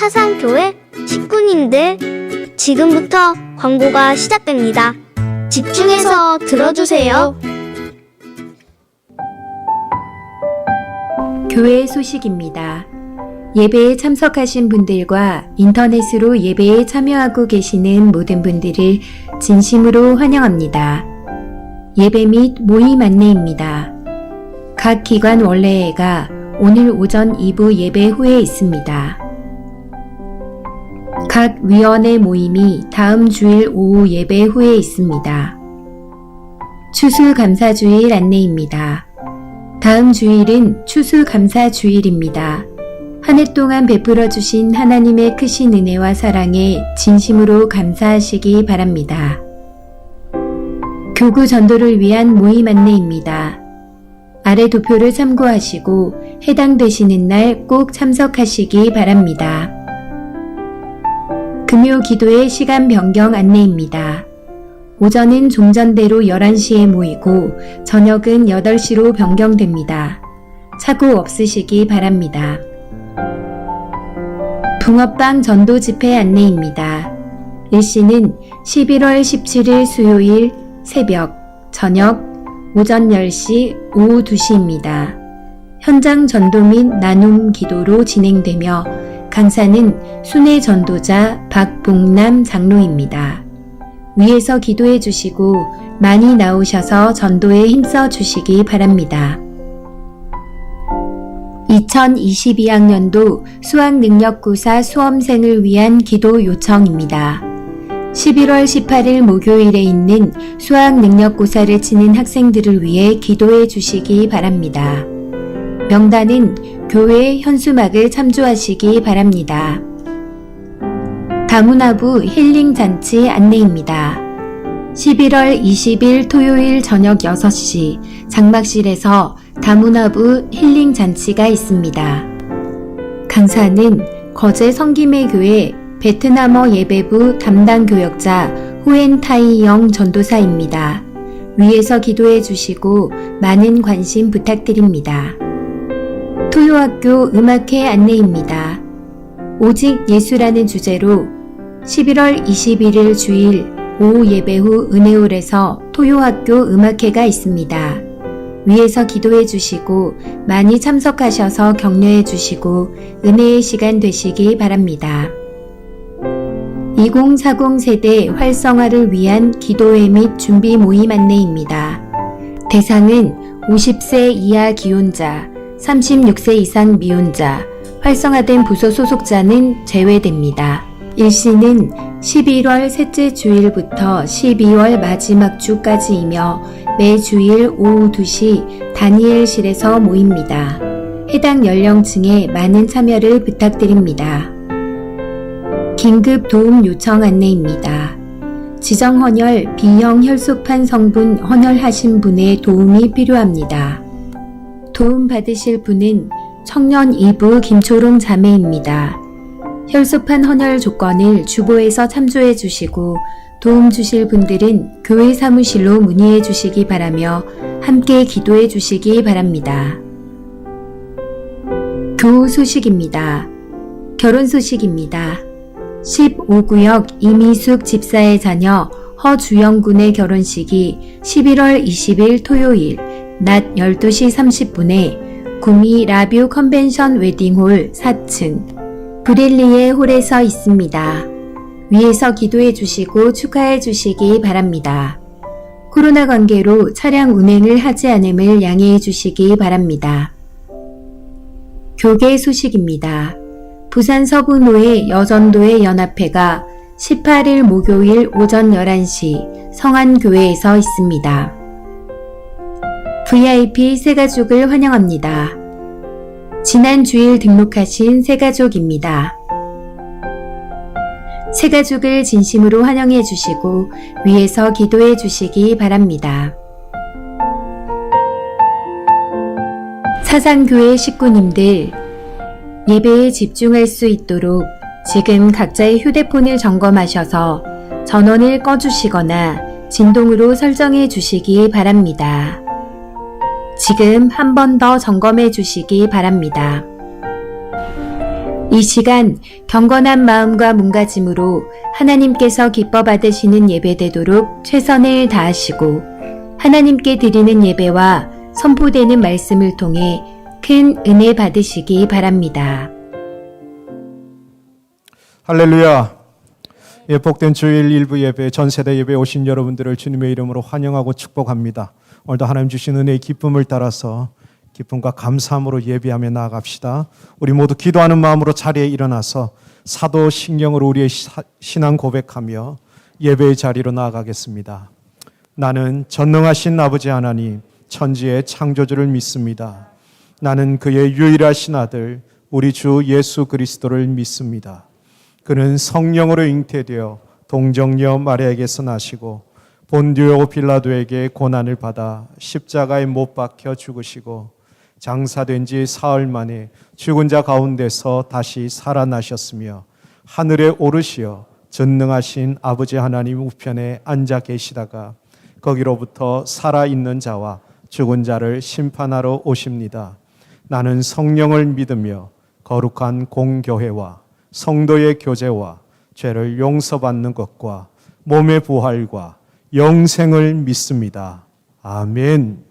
사상교회 식구님들, 지금부터 광고가 시작됩니다. 집중해서 들어주세요. 교회 소식입니다. 예배에 참석하신 분들과 인터넷으로 예배에 참여하고 계시는 모든 분들을 진심으로 환영합니다. 예배 및 모임 안내입니다. 각 기관 원래회가 오늘 오전 2부 예배 후에 있습니다. 각 위원회 모임이 다음 주일 오후 예배 후에 있습니다. 추수감사주일 안내입니다. 다음 주일은 추수감사주일입니다. 한 해 동안 베풀어 주신 하나님의 크신 은혜와 사랑에 진심으로 감사하시기 바랍니다. 교구 전도를 위한 모임 안내입니다. 아래 도표를 참고하시고 해당되시는 날 꼭 참석하시기 바랍니다. 금요 기도의 시간 변경 안내입니다. 오전은 종전대로 11시에 모이고 저녁은 8시로 변경됩니다. 착오 없으시기 바랍니다. 붕어빵 전도 집회 안내입니다. 일시는 11월 17일 수요일 새벽, 저녁, 오전 10시, 오후 2시입니다. 현장 전도 및 나눔 기도로 진행되며 강사는 순회 전도자 박봉남 장로입니다. 위에서 기도해 주시고 많이 나오셔서 전도에 힘써 주시기 바랍니다. 2022학년도 수학능력고사 수험생을 위한 기도 요청입니다. 11월 18일 목요일에 있는 수학능력고사를 치는 학생들을 위해 기도해 주시기 바랍니다. 명단은 교회 현수막을 참조하시기 바랍니다. 다문화부 힐링잔치 안내입니다. 11월 20일 토요일 저녁 6시 장막실에서 다문화부 힐링잔치가 있습니다. 강사는 거제 성김회교회 베트남어 예배부 담당 교역자 호엔타이영 전도사입니다. 위에서 기도해 주시고 많은 관심 부탁드립니다. 토요학교 음악회 안내입니다. 오직 예수라는 주제로 11월 21일 주일 오후 예배 후 은혜홀에서 토요학교 음악회가 있습니다. 위에서 기도해 주시고 많이 참석하셔서 격려해 주시고 은혜의 시간 되시기 바랍니다. 2040 세대 활성화를 위한 기도회 및 준비 모임 안내입니다. 대상은 50세 이하 기혼자, 36세 이상 미혼자, 활성화된 부서 소속자는 제외됩니다. 일시는 11월 셋째 주일부터 12월 마지막 주까지이며 매 주일 오후 2시 다니엘실에서 모입니다. 해당 연령층에 많은 참여를 부탁드립니다. 긴급 도움 요청 안내입니다. 지정 헌혈 B형 혈소판 성분 헌혈하신 분의 도움이 필요합니다. 도움 받으실 분은 청년 2부 김초롱 자매입니다. 혈소판 헌혈 조건을 주보에서 참조해 주시고 도움 주실 분들은 교회 사무실로 문의해 주시기 바라며 함께 기도해 주시기 바랍니다. 교우 소식입니다. 결혼 소식입니다. 15구역 이미숙 집사의 자녀 허주영 군의 결혼식이 11월 20일 토요일 낮 12시 30분에 구미 라뷰 컨벤션 웨딩홀 4층 브릴리의 홀에서 있습니다. 위에서 기도해 주시고 축하해 주시기 바랍니다. 코로나 관계로 차량 운행을 하지 않음을 양해해 주시기 바랍니다. 교계 소식입니다. 부산 서부노회 여전도회 연합회가 18일 목요일 오전 11시 성안교회에서 있습니다. VIP 새가족을 환영합니다. 지난 주일 등록하신 새가족입니다. 새가족을 진심으로 환영해 주시고 위에서 기도해 주시기 바랍니다. 사상교회 식구님들, 예배에 집중할 수 있도록 지금 각자의 휴대폰을 점검하셔서 전원을 꺼주시거나 진동으로 설정해 주시기 바랍니다. 지금 한 번 더 점검해 주시기 바랍니다. 이 시간 경건한 마음과 몸가짐으로 하나님께서 기뻐 받으시는 예배되도록 최선을 다하시고 하나님께 드리는 예배와 선포되는 말씀을 통해 큰 은혜 받으시기 바랍니다. 할렐루야. 예, 복된 주일 일부 예배, 전세대 예배에 오신 여러분들을 주님의 이름으로 환영하고 축복합니다. 오늘도 하나님 주신 은혜의 기쁨을 따라서 기쁨과 감사함으로 예배하며 나아갑시다. 우리 모두 기도하는 마음으로 자리에 일어나서 사도신경으로 우리의 신앙 고백하며 예배의 자리로 나아가겠습니다. 나는 전능하신 아버지 하나님, 천지의 창조주를 믿습니다. 나는 그의 유일하신 아들, 우리 주 예수 그리스도를 믿습니다. 그는 성령으로 잉태되어 동정녀 마리아에게서 나시고 본디오 빌라도에게 고난을 받아 십자가에 못 박혀 죽으시고 장사된 지 사흘 만에 죽은 자 가운데서 다시 살아나셨으며 하늘에 오르시어 전능하신 아버지 하나님 우편에 앉아 계시다가 거기로부터 살아있는 자와 죽은 자를 심판하러 오십니다. 나는 성령을 믿으며 거룩한 공교회와 성도의 교제와 죄를 용서받는 것과 몸의 부활과 영생을 믿습니다. 아멘.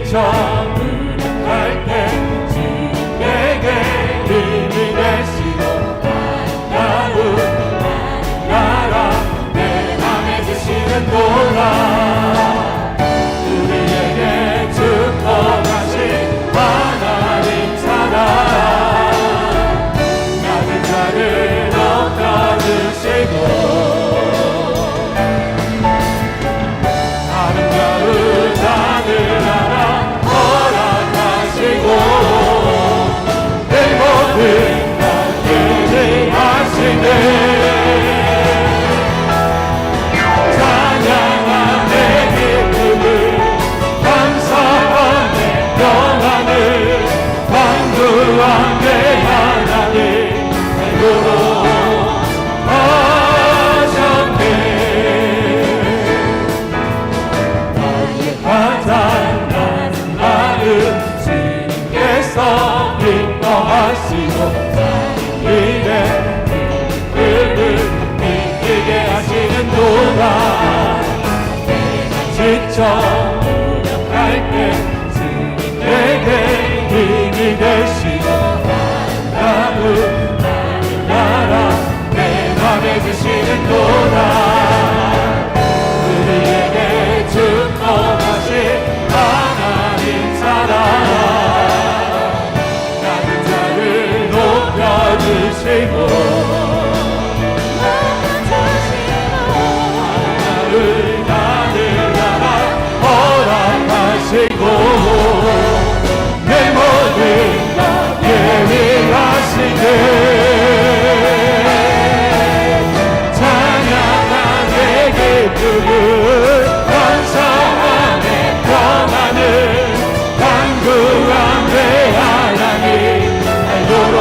무력할 때 주에게 힘이 되시고 아름다운 나라 내 맘에 주시는 도라 우리에게 축복하신 하나님 사랑 낮은 자를 높여주시고 아름다운 하늘나라 내 모든 것들을 하시네 찬양한 내 기쁨을 감사한 내 평안을 완구한 내 하나님 내고로 하셨네 나의 가장 낮은 마음 기뻐하시고 이래 그를 믿게 하시는 도다 내가 지쳐 무력할 때 주님에게 힘이 되시고 아름다운 나라 내 맘에 주시는 도다 우리에게 축복하신 하나님 사랑 주시고 나를 허락하시고 내 모든 것 예비하시네 찬양한 내 기쁨을 감사한 내 평안을 간구한 내 하나님 알도록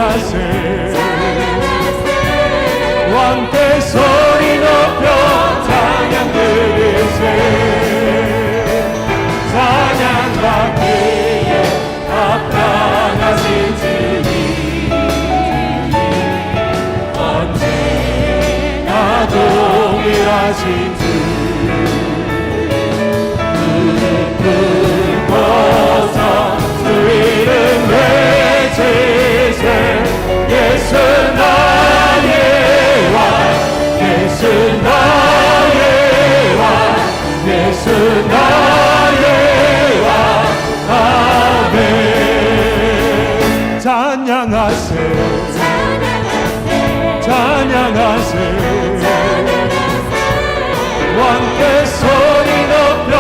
찬양하세 왕께 소리 높여 찬양 드리세 찬양받기에 합당하신 주님 언제나 동일하신 주 불고서 주 이름 외치세 예수 나의 왕 예수 나의 왕 예수 나의 왕 아멘 찬양하세 찬양하세 왕께 소리 높여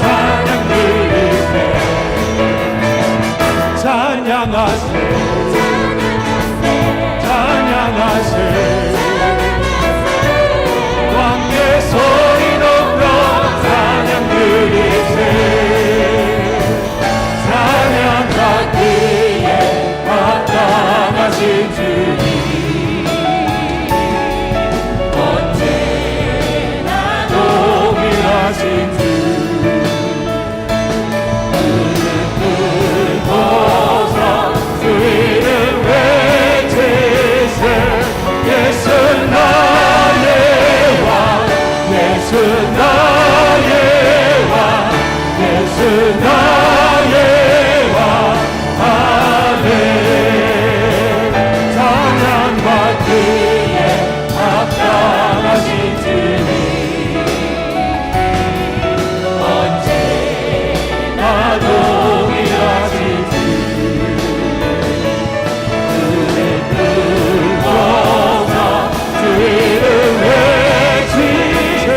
찬양 드리세 찬양하세 찬양하세 왕께 소리 높여 찬양 드리세 찬양받기에 합당하신 주님 언제나 동일하신 주 불고서 주 이름 외치세 예수 나의 왕 예수 나의 왕 예수 나의 왕 아멘 찬양받기에 합당하신 주님 언제나 동일하신 주 불고서 주 이름 외치세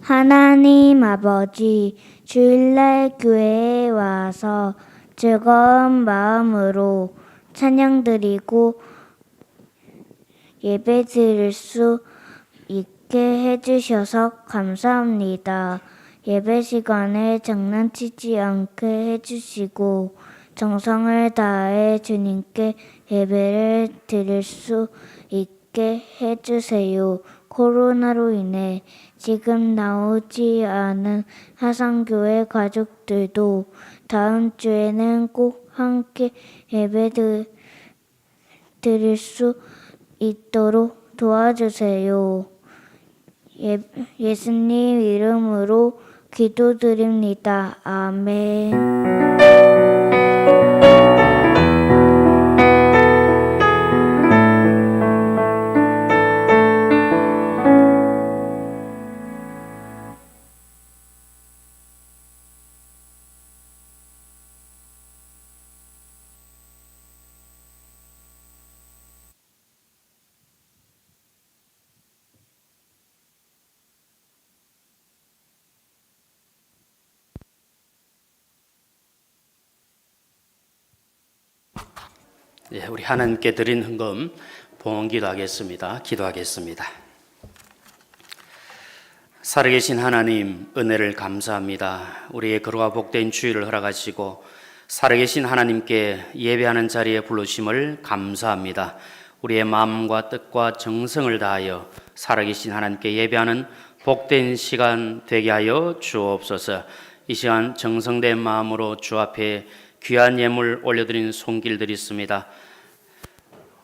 하나님 아버지, 주일날 교회에 와서 즐거운 마음으로 찬양 드리고 예배 드릴 수 있게 해주셔서 감사합니다. 예배 시간에 장난치지 않게 해주시고 정성을 다해 주님께 예배를 드릴 수 있게 해주세요. 코로나로 인해 지금 나오지 않은 하상교회 가족들도 다음 주에는 꼭 함께 예배 드릴 수 있도록 도와주세요. 예수님 이름으로 기도드립니다. 아멘. 예, 우리 하나님께 드린 헌금 봉헌기도 하겠습니다. 기도하겠습니다. 살아계신 하나님, 은혜를 감사합니다. 우리의 거룩하고 복된 주일을 허락하시고 살아계신 하나님께 예배하는 자리에 부르심을 감사합니다. 우리의 마음과 뜻과 정성을 다하여 살아계신 하나님께 예배하는 복된 시간 되게 하여 주옵소서. 이 시간 정성된 마음으로 주 앞에 귀한 예물 올려드린 손길들이 있습니다.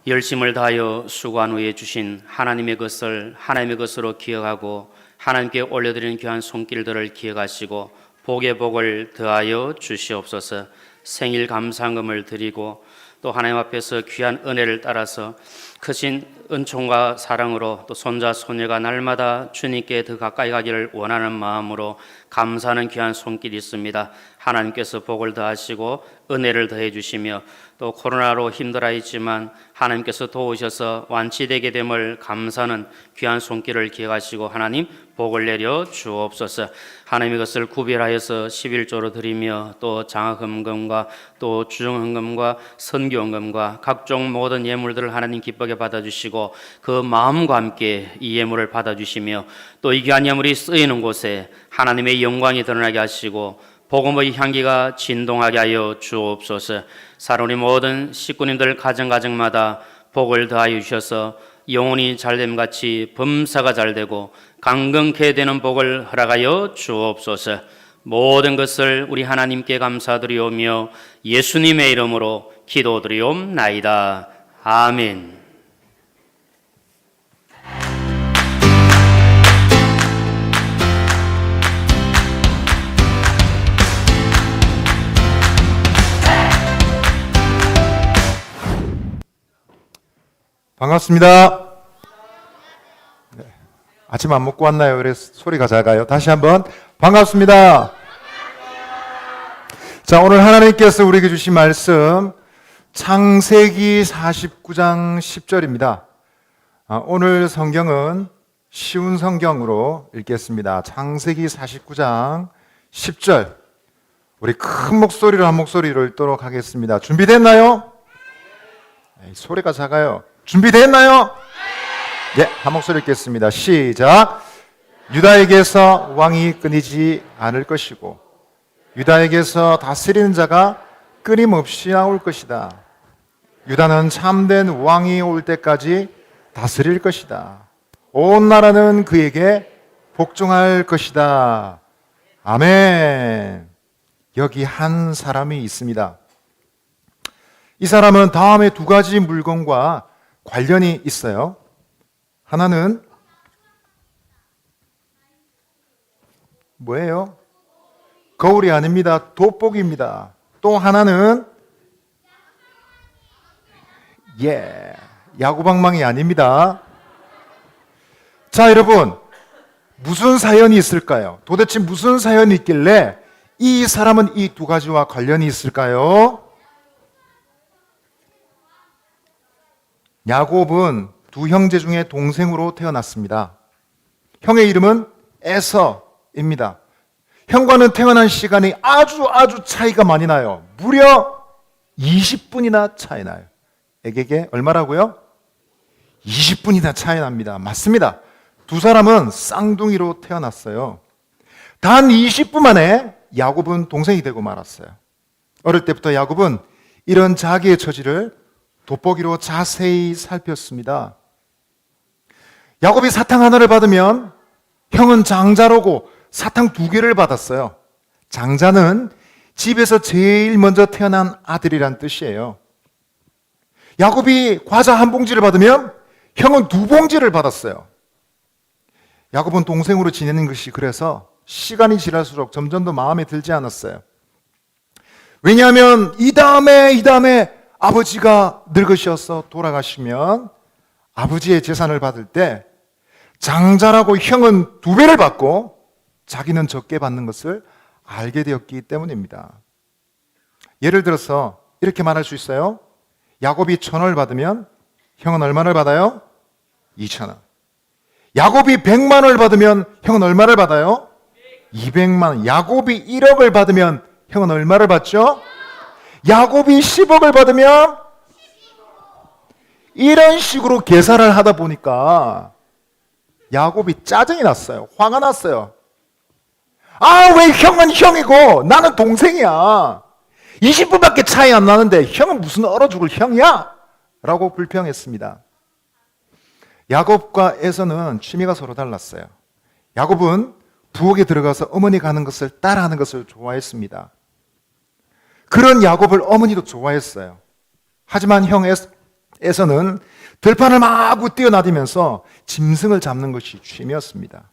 열심을 다하여 수고한 후에 주신 하나님의 것을 하나님의 것으로 기억하고 하나님께 올려드리는 귀한 손길들을 기억하시고 복의 복을 더하여 주시옵소서. 생일 감사금을 드리고 또 하나님 앞에서 귀한 은혜를 따라서 크신 은총과 사랑으로 또 손자 손녀가 날마다 주님께 더 가까이 가기를 원하는 마음으로 감사하는 귀한 손길이 있습니다. 하나님께서 복을 더하시고 은혜를 더해 주시며 또 코로나로 힘들어했지만 하나님께서 도우셔서 완치되게 됨을 감사하는 귀한 손길을 기억하시고 하나님 복을 내려 주옵소서. 하나님의 것을 구별하여서 11조로 드리며 또 장학헌금과 또 주정헌금과 선교헌금과 각종 모든 예물들을 하나님 기쁘게 받아주시고 그 마음과 함께 이 예물을 받아주시며 또 이 귀한 예물이 쓰이는 곳에 하나님의 영광이 드러나게 하시고 복음의 향기가 진동하게 하여 주옵소서. 사랑하는 모든 식구님들 가정마다 복을 더하여 주셔서 영혼이 잘됨같이 범사가 잘되고 강건케 되는 복을 허락하여 주옵소서. 모든 것을 우리 하나님께 감사드리오며 예수님의 이름으로 기도드리옵나이다. 아멘. 반갑습니다. 네. 아침 안 먹고 왔나요? 그래서 소리가 작아요. 다시 한번 반갑습니다. 자, 오늘 하나님께서 우리에게 주신 말씀 창세기 49장 10절입니다. 오늘 성경은 쉬운 성경으로 읽겠습니다. 창세기 49장 10절. 우리 큰 목소리로 한 목소리로 읽도록 하겠습니다. 준비됐나요? 소리가 작아요. 준비됐나요? 네, 한 목소리 읽겠습니다. 시작. 유다에게서 왕이 끊이지 않을 것이고 유다에게서 다스리는 자가 끊임없이 나올 것이다. 유다는 참된 왕이 올 때까지 다스릴 것이다. 온 나라는 그에게 복종할 것이다. 아멘. 여기 한 사람이 있습니다. 이 사람은 다음에 두 가지 물건과 관련이 있어요. 하나는 뭐예요? 거울이 아닙니다. 돋보기입니다. 또 하나는 야구방망이 아닙니다. 자, 여러분, 무슨 사연이 있을까요? 도대체 무슨 사연이 있길래 이 사람은 이 두 가지와 관련이 있을까요? 야곱은 두 형제 중에 동생으로 태어났습니다. 형의 이름은 에서, 형입니다. 형과는 태어난 시간이 아주 차이가 많이 나요. 무려 20분이나 차이 나요. 에게게 얼마라고요? 20분이나 차이 납니다. 맞습니다. 두 사람은 쌍둥이로 태어났어요. 단 20분 만에 야곱은 동생이 되고 말았어요. 어릴 때부터 야곱은 이런 자기의 처지를 돋보기로 자세히 살폈습니다. 야곱이 사탕 하나를 받으면 형은 장자로고 사탕 2개를 받았어요. 장자는 집에서 제일 먼저 태어난 아들이란 뜻이에요. 야곱이 과자 1봉지를 받으면 형은 2봉지를 받았어요. 야곱은 동생으로 지내는 것이 그래서 시간이 지날수록 점점 더 마음에 들지 않았어요. 왜냐하면 이 다음에 아버지가 늙으셔서 돌아가시면 아버지의 재산을 받을 때 장자라고 형은 2배를 받고 자기는 적게 받는 것을 알게 되었기 때문입니다. 예를 들어서 이렇게 말할 수 있어요. 야곱이 1,000원을 받으면 형은 얼마를 받아요? 2,000원. 야곱이 100만 원을 받으면 형은 얼마를 받아요? 200만 원. 야곱이 1억을 받으면 형은 얼마를 받죠? 야곱이 10억을 받으면 이런 식으로 계산을 하다 보니까 야곱이 짜증이 났어요. 화가 났어요. 아, 왜 형은 형이고 나는 동생이야. 20분밖에 차이 안 나는데 형은 무슨 얼어 죽을 형이야? 라고 불평했습니다. 야곱과 에서는 취미가 서로 달랐어요. 야곱은 부엌에 들어가서 어머니가 하는 것을 따라하는 것을 좋아했습니다. 그런 야곱을 어머니도 좋아했어요. 하지만 형 에서는 들판을 마구 뛰어나다니면서 짐승을 잡는 것이 취미였습니다.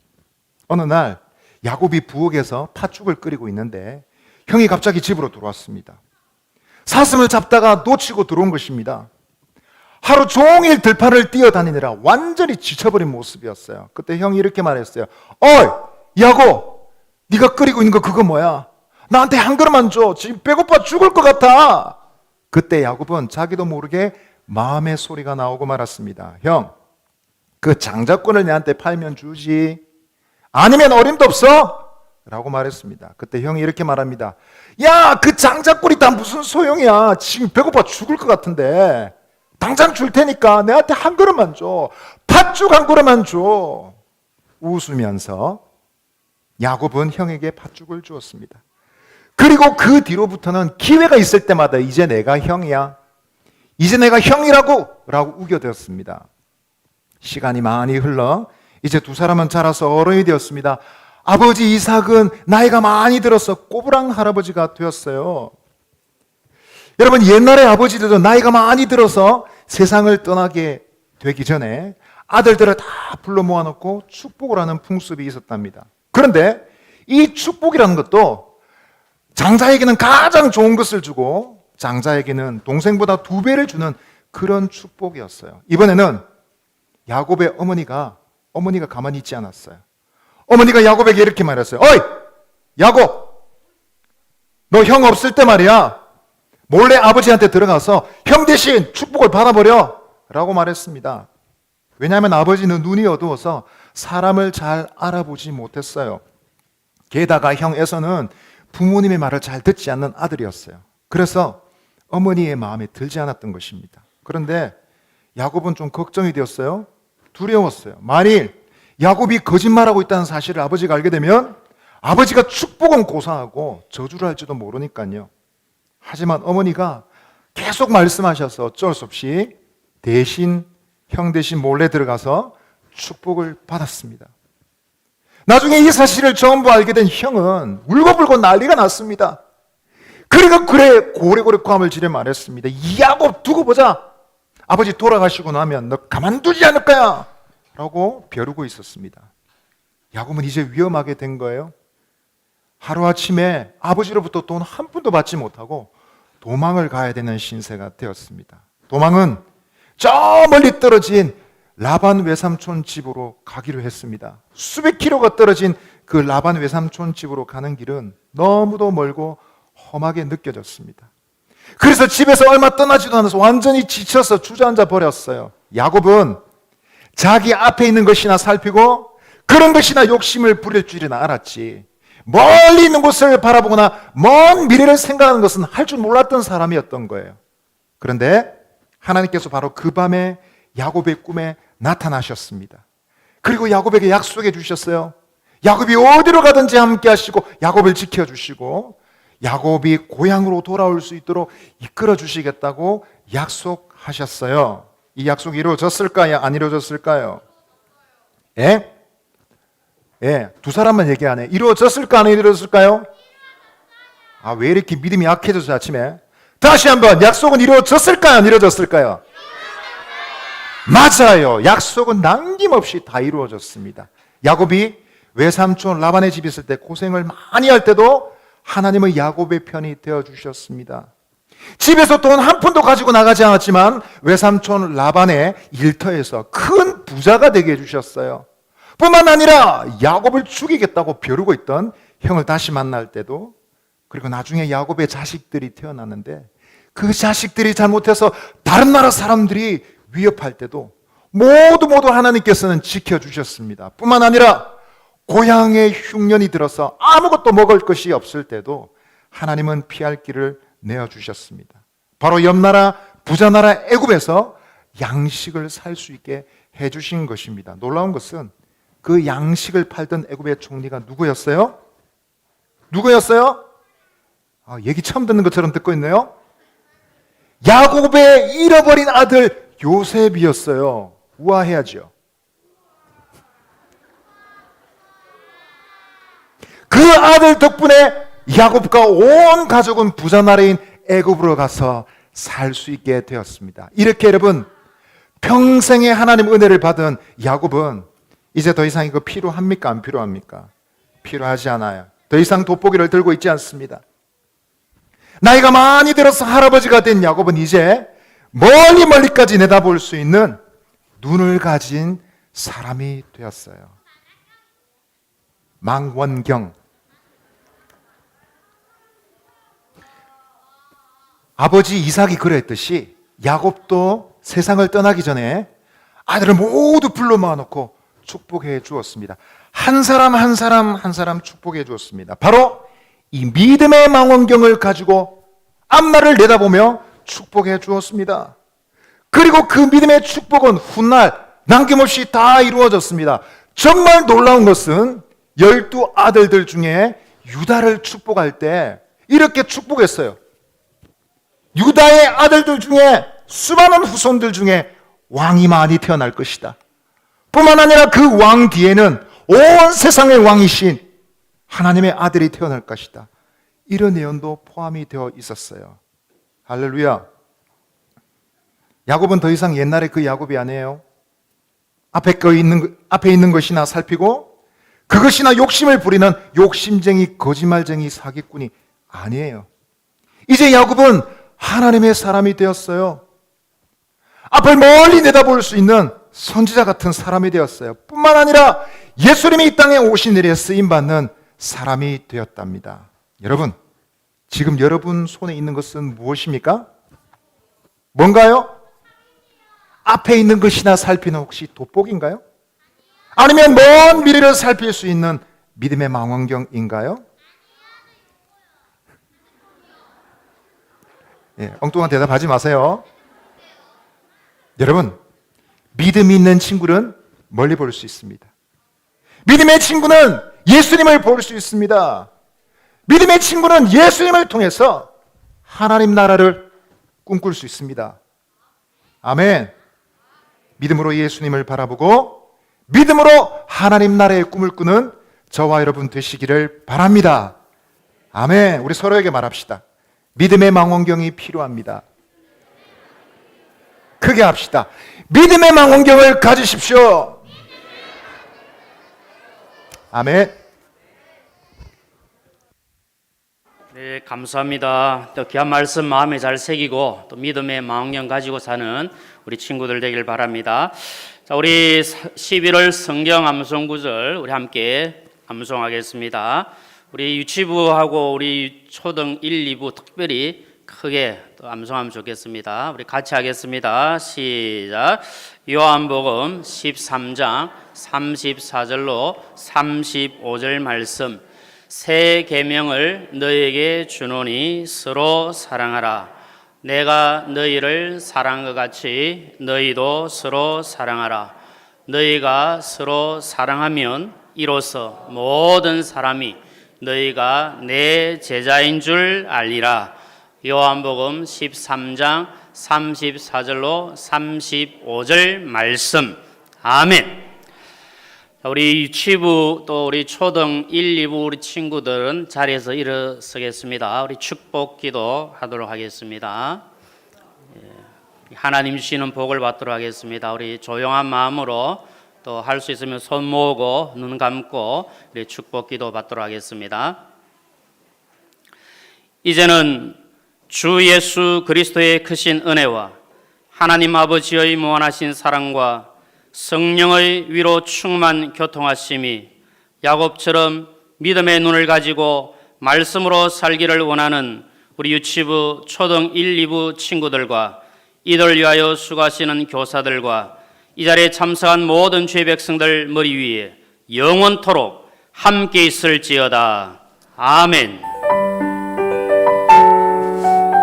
어느 날 야곱이 부엌에서 팥죽을 끓이고 있는데 형이 갑자기 집으로 들어왔습니다. 사슴을 잡다가 놓치고 들어온 것입니다. 하루 종일 들판을 뛰어다니느라 완전히 지쳐버린 모습이었어요. 그때 형이 이렇게 말했어요. 어이 야곱, 네가 끓이고 있는 거 그거 뭐야? 나한테 한 그릇만 줘. 지금 배고파 죽을 것 같아. 그때 야곱은 자기도 모르게 마음의 소리가 나오고 말았습니다. 형, 그 장자권을 내한테 팔면 주지. 아니면 어림도 없어? 라고 말했습니다. 그때 형이 이렇게 말합니다. 야, 그 장자권이 다 무슨 소용이야. 지금 배고파 죽을 것 같은데 당장 줄 테니까 내한테 한 그릇만 줘. 팥죽 한 그릇만 줘. 웃으면서 야곱은 형에게 팥죽을 주었습니다. 그리고 그 뒤로부터는 기회가 있을 때마다 이제 내가 형이야. 이제 내가 형이라고 라고 우겨대었습니다. 시간이 많이 흘러 이제 두 사람은 자라서 어른이 되었습니다. 아버지 이삭은 나이가 많이 들어서 꼬부랑 할아버지가 되었어요. 여러분, 옛날에 아버지들도 나이가 많이 들어서 세상을 떠나게 되기 전에 아들들을 다 불러 모아놓고 축복을 하는 풍습이 있었답니다. 그런데 이 축복이라는 것도 장자에게는 가장 좋은 것을 주고 장자에게는 동생보다 2배를 주는 그런 축복이었어요. 이번에는 야곱의 어머니가 가만히 있지 않았어요. 어머니가 야곱에게 이렇게 말했어요. 어이 야곱, 너 형 없을 때 말이야 몰래 아버지한테 들어가서 형 대신 축복을 받아버려 라고 말했습니다. 왜냐하면 아버지는 눈이 어두워서 사람을 잘 알아보지 못했어요. 게다가 형 에서는 부모님의 말을 잘 듣지 않는 아들이었어요. 그래서 어머니의 마음에 들지 않았던 것입니다. 그런데 야곱은 좀 걱정이 되었어요. 두려웠어요. 만일 야곱이 거짓말하고 있다는 사실을 아버지가 알게 되면 아버지가 축복은 고사하고 저주를 할지도 모르니까요. 하지만 어머니가 계속 말씀하셔서 어쩔 수 없이 형 대신 몰래 들어가서 축복을 받았습니다. 나중에 이 사실을 전부 알게 된 형은 울고불고 난리가 났습니다. 그리고 고래고래 고함을 지르며 말했습니다. 이 야곱 두고 보자. 아버지 돌아가시고 나면 너 가만두지 않을 거야 라고 벼르고 있었습니다. 야곱은 이제 위험하게 된 거예요. 하루아침에 아버지로부터 돈 한 푼도 받지 못하고 도망을 가야 되는 신세가 되었습니다. 도망은 저 멀리 떨어진 라반 외삼촌 집으로 가기로 했습니다. 수백 킬로가 떨어진 그 라반 외삼촌 집으로 가는 길은 너무도 멀고 험하게 느껴졌습니다. 그래서 집에서 얼마 떠나지도 않아서 완전히 지쳐서 주저앉아 버렸어요. 야곱은 자기 앞에 있는 것이나 살피고 그런 것이나 욕심을 부릴 줄이나 알았지. 멀리 있는 곳을 바라보거나 먼 미래를 생각하는 것은 할 줄 몰랐던 사람이었던 거예요. 그런데 하나님께서 바로 그 밤에 야곱의 꿈에 나타나셨습니다. 그리고 야곱에게 약속해 주셨어요. 야곱이 어디로 가든지 함께 하시고 야곱을 지켜주시고 야곱이 고향으로 돌아올 수 있도록 이끌어 주시겠다고 약속하셨어요. 이 약속이 이루어졌을까요? 안 이루어졌을까요? 예? 예, 두 사람만 얘기하네. 이루어졌을까 안 이루어졌을까요? 아, 왜 이렇게 믿음이 약해져서 아침에? 다시 한번, 약속은 이루어졌을까요? 안 이루어졌을까요? 맞아요. 약속은 남김없이 다 이루어졌습니다. 야곱이 외삼촌 라반의 집에 있을 때 고생을 많이 할 때도 하나님은 야곱의 편이 되어주셨습니다. 집에서 돈 한 푼도 가지고 나가지 않았지만 외삼촌 라반의 일터에서 큰 부자가 되게 해주셨어요. 뿐만 아니라 야곱을 죽이겠다고 벼르고 있던 형을 다시 만날 때도, 그리고 나중에 야곱의 자식들이 태어났는데 그 자식들이 잘못해서 다른 나라 사람들이 위협할 때도 모두 하나님께서는 지켜주셨습니다. 뿐만 아니라 고향에 흉년이 들어서 아무것도 먹을 것이 없을 때도 하나님은 피할 길을 내어주셨습니다. 바로 옆나라 부자나라 애굽에서 양식을 살 수 있게 해주신 것입니다. 놀라운 것은 그 양식을 팔던 애굽의 총리가 누구였어요? 누구였어요? 아, 얘기 처음 듣는 것처럼 듣고 있네요. 야곱의 잃어버린 아들 요셉이었어요. 우아해야죠. 그 아들 덕분에 야곱과 온 가족은 부자 나라인 애굽으로 가서 살 수 있게 되었습니다. 이렇게 여러분, 평생에 하나님 은혜를 받은 야곱은 이제 더 이상 이거 필요합니까? 안 필요합니까? 필요하지 않아요. 더 이상 돋보기를 들고 있지 않습니다. 나이가 많이 들어서 할아버지가 된 야곱은 이제 멀리까지 내다볼 수 있는 눈을 가진 사람이 되었어요. 망원경. 아버지 이삭이 그랬듯이 야곱도 세상을 떠나기 전에 아들을 모두 불러 모아놓고 축복해 주었습니다. 한 사람 한 사람 축복해 주었습니다. 바로 이 믿음의 망원경을 가지고 앞날을 내다보며 축복해 주었습니다. 그리고 그 믿음의 축복은 훗날 남김없이 다 이루어졌습니다. 정말 놀라운 것은 12 아들들 중에 유다를 축복할 때 이렇게 축복했어요. 유다의 아들들 중에 수많은 후손들 중에 왕이 많이 태어날 것이다. 뿐만 아니라 그 왕 뒤에는 온 세상의 왕이신 하나님의 아들이 태어날 것이다. 이런 예언도 포함이 되어 있었어요. 할렐루야. 야곱은 더 이상 옛날에 그 야곱이 아니에요. 앞에 있는 것이나 살피고 그것이나 욕심을 부리는 욕심쟁이, 거짓말쟁이, 사기꾼이 아니에요. 이제 야곱은 하나님의 사람이 되었어요. 앞을 멀리 내다볼 수 있는 선지자 같은 사람이 되었어요. 뿐만 아니라 예수님이 이 땅에 오신 일에 쓰임받는 사람이 되었답니다. 여러분, 지금 여러분 손에 있는 것은 무엇입니까? 뭔가요? 앞에 있는 것이나 살피는 혹시 돋보기인가요? 아니면 먼 미래를 살필 수 있는 믿음의 망원경인가요? 예, 엉뚱한 대답하지 마세요. 여러분, 믿음이 있는 친구는 멀리 볼 수 있습니다. 믿음의 친구는 예수님을 볼 수 있습니다. 믿음의 친구는 예수님을 통해서 하나님 나라를 꿈꿀 수 있습니다. 아멘. 믿음으로 예수님을 바라보고 믿음으로 하나님 나라의 꿈을 꾸는 저와 여러분 되시기를 바랍니다. 아멘. 우리 서로에게 말합시다. 믿음의 망원경이 필요합니다. 크게 합시다. 믿음의 망원경을 가지십시오. 아멘. 네, 감사합니다. 또 귀한 말씀 마음에 잘 새기고 또 믿음의 망원경 가지고 사는 우리 친구들 되길 바랍니다. 자, 우리 11월 성경 암송 구절 우리 함께 암송하겠습니다. 우리 유치부하고 우리 초등 1, 2부 특별히 크게 또 암송하면 좋겠습니다. 우리 같이 하겠습니다. 시작. 요한복음 13장 34절로 35절 말씀. 새 계명을 너희에게 주노니 서로 사랑하라. 내가 너희를 사랑한 것 같이 너희도 서로 사랑하라. 너희가 서로 사랑하면 이로써 모든 사람이 너희가 내 제자인 줄 알리라. 요한복음 13장 34절로 35절 말씀. 아멘. 우리 유치부 또 우리 초등 1, 2부 우리 친구들은 자리에서 일어서겠습니다. 우리 축복기도 하도록 하겠습니다. 하나님 주시는 복을 받도록 하겠습니다. 우리 조용한 마음으로 또 할 수 있으면 손 모으고 눈 감고 우리 축복기도 받도록 하겠습니다. 이제는 주 예수 그리스도의 크신 은혜와 하나님 아버지의 무한하신 사랑과 성령의 위로 충만 교통하심이 야곱처럼 믿음의 눈을 가지고 말씀으로 살기를 원하는 우리 유치부 초등 1, 2부 친구들과 이들 위하여 수고하시는 교사들과 이 자리에 참석한 모든 주의 백성들 머리 위에 영원토록 함께 있을지어다. 아멘.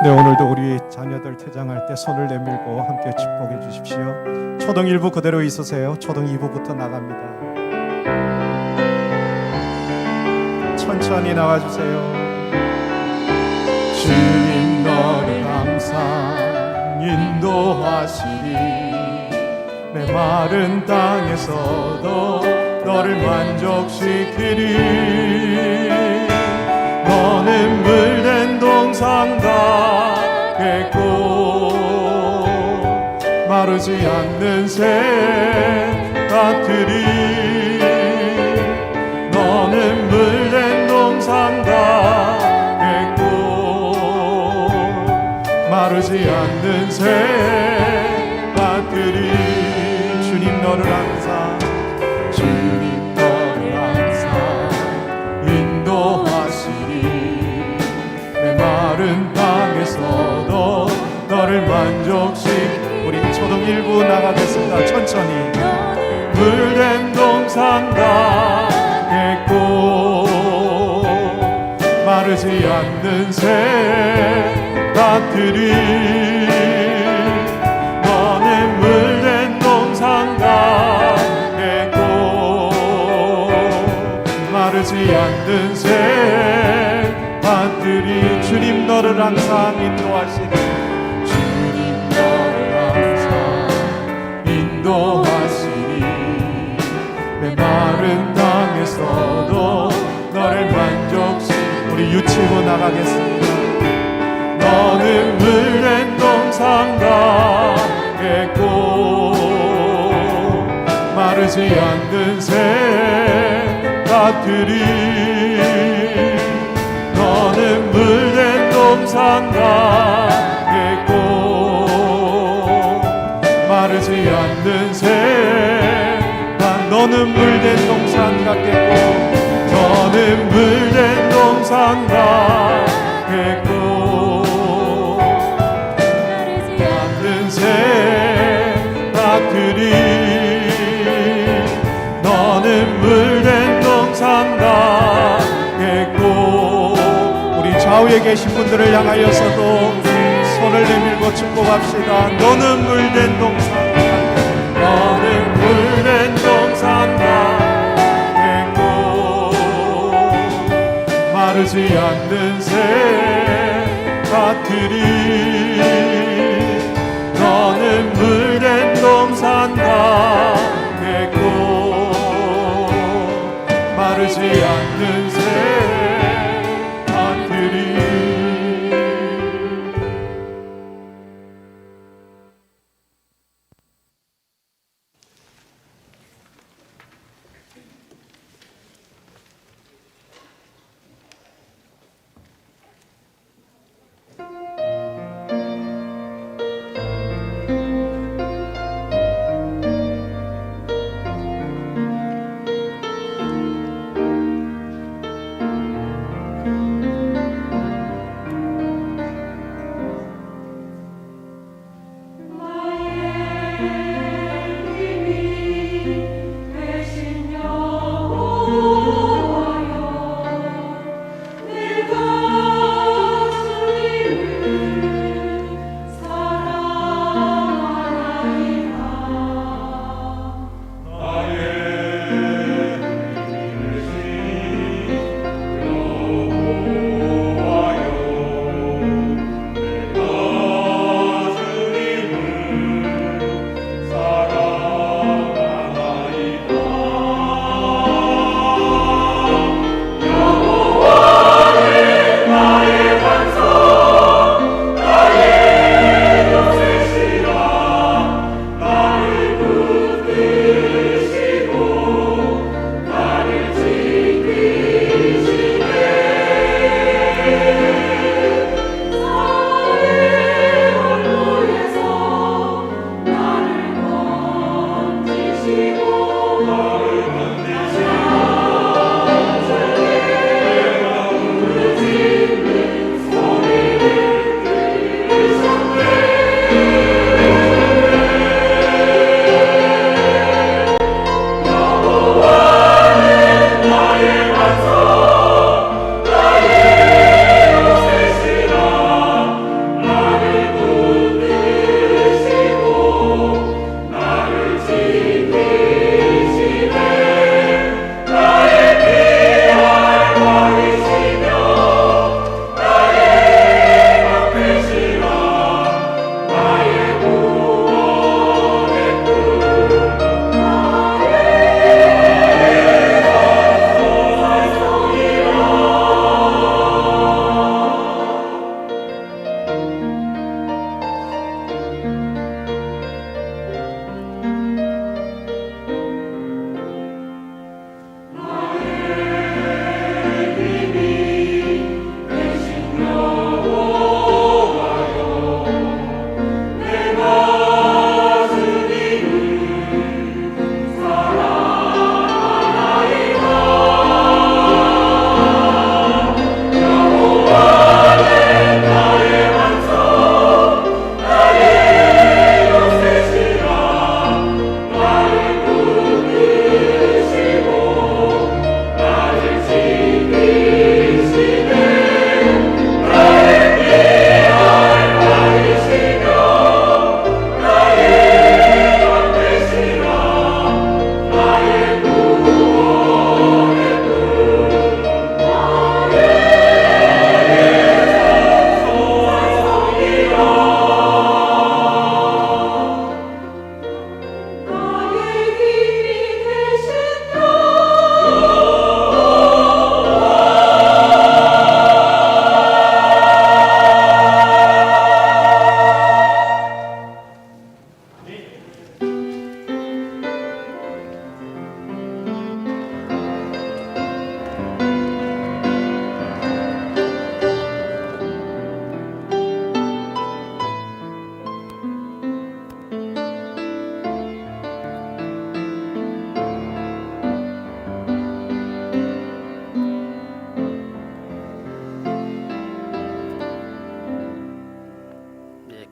네, 오늘도 우리 자녀들 퇴장할 때 손을 내밀고 함께 축복해 주십시오. 초등 1부 그대로 있으세요. 초등 2부부터 나갑니다. 천천히 나와주세요. 주님 너를 항상 인도하시리. 메마른 땅에서도 너를 만족시키리. 너는 물된 동상 닿겠고 마르지 않는 새 같으리. 너는 물된 동상 닿겠고 마르지 않는 새 같으리. 주님 너를 항상 인도하시리. 메마른 땅에서도 너를 우리 초등 1부 나가겠습니다. 천천히. 물된 동상 닿겠고 마르지 않는 새 같으리. 너는 물된 동상 닿겠고 마르지 않는 새 같으리. 주님 너를 항상 인도하시리. 주님 너를 항상 인도하시리. 메마른 땅에서도 너를 우리 유치부 나가겠습니다. 너는 물된 동상 닿겠고 마르지 않는 새 같으리. 너는 물된 동상 닿겠고 마르지 않는 새. 너는 물된 동산 같겠고 너는 물된 동산 같겠고 않는 새 같으리. 너는 물된 동산 같겠고. 우리 좌우에 계신 분들을 향하여서도 손을 내밀고 축복합시다. 너는 물된 동산 같겠고 너는 물된 동산 같겠고 마르지 않는 새 같으리. 너는 물된 동산 같겠고 마르지 않는 새 같으리.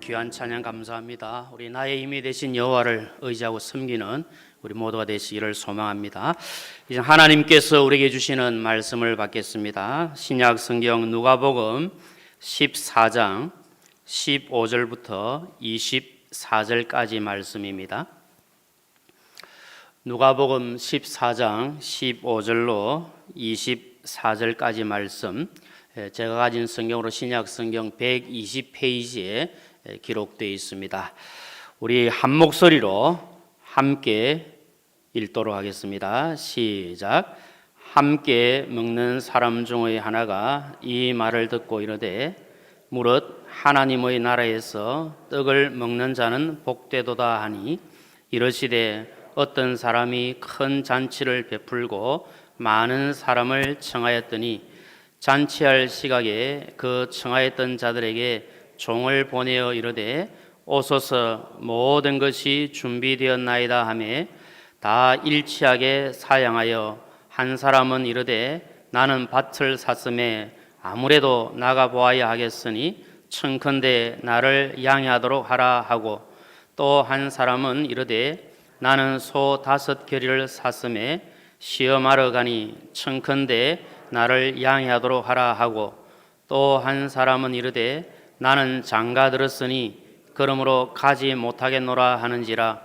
귀한 찬양 감사합니다. 우리 나의 힘이 되신 여호와를 의지하고 섬기는 우리 모두가 되시기를 소망합니다. 이제 하나님께서 우리에게 주시는 말씀을 받겠습니다. 신약 성경 누가복음 14장 15절부터 24절까지 말씀입니다. 누가복음 14장 15절로 24절까지 말씀, 제가 가진 성경으로 신약 성경 120페이지에 기록되어 있습니다. 우리 한 목소리로 함께 읽도록 하겠습니다. 시작. 함께 먹는 사람 중의 하나가 이 말을 듣고 이르되 무릇 하나님의 나라에서 떡을 먹는 자는 복되도다 하니, 이르시되 어떤 사람이 큰 잔치를 베풀고 많은 사람을 청하였더니 잔치할 시각에 그 청하였던 자들에게 종을 보내어 이르되 오소서 모든 것이 준비되었나이다 하매 다 일치하게 사양하여 한 사람은 이르되 나는 밭을 샀음에 아무래도 나가 보아야 하겠으니 청컨대 나를 양해하도록 하라 하고, 또 한 사람은 이르되 나는 소 5겨리를 샀음에 시험하러 가니 청컨대 나를 양해하도록 하라 하고, 또 한 사람은 이르되 나는 장가 들었으니 그러므로 가지 못하겠노라 하는지라.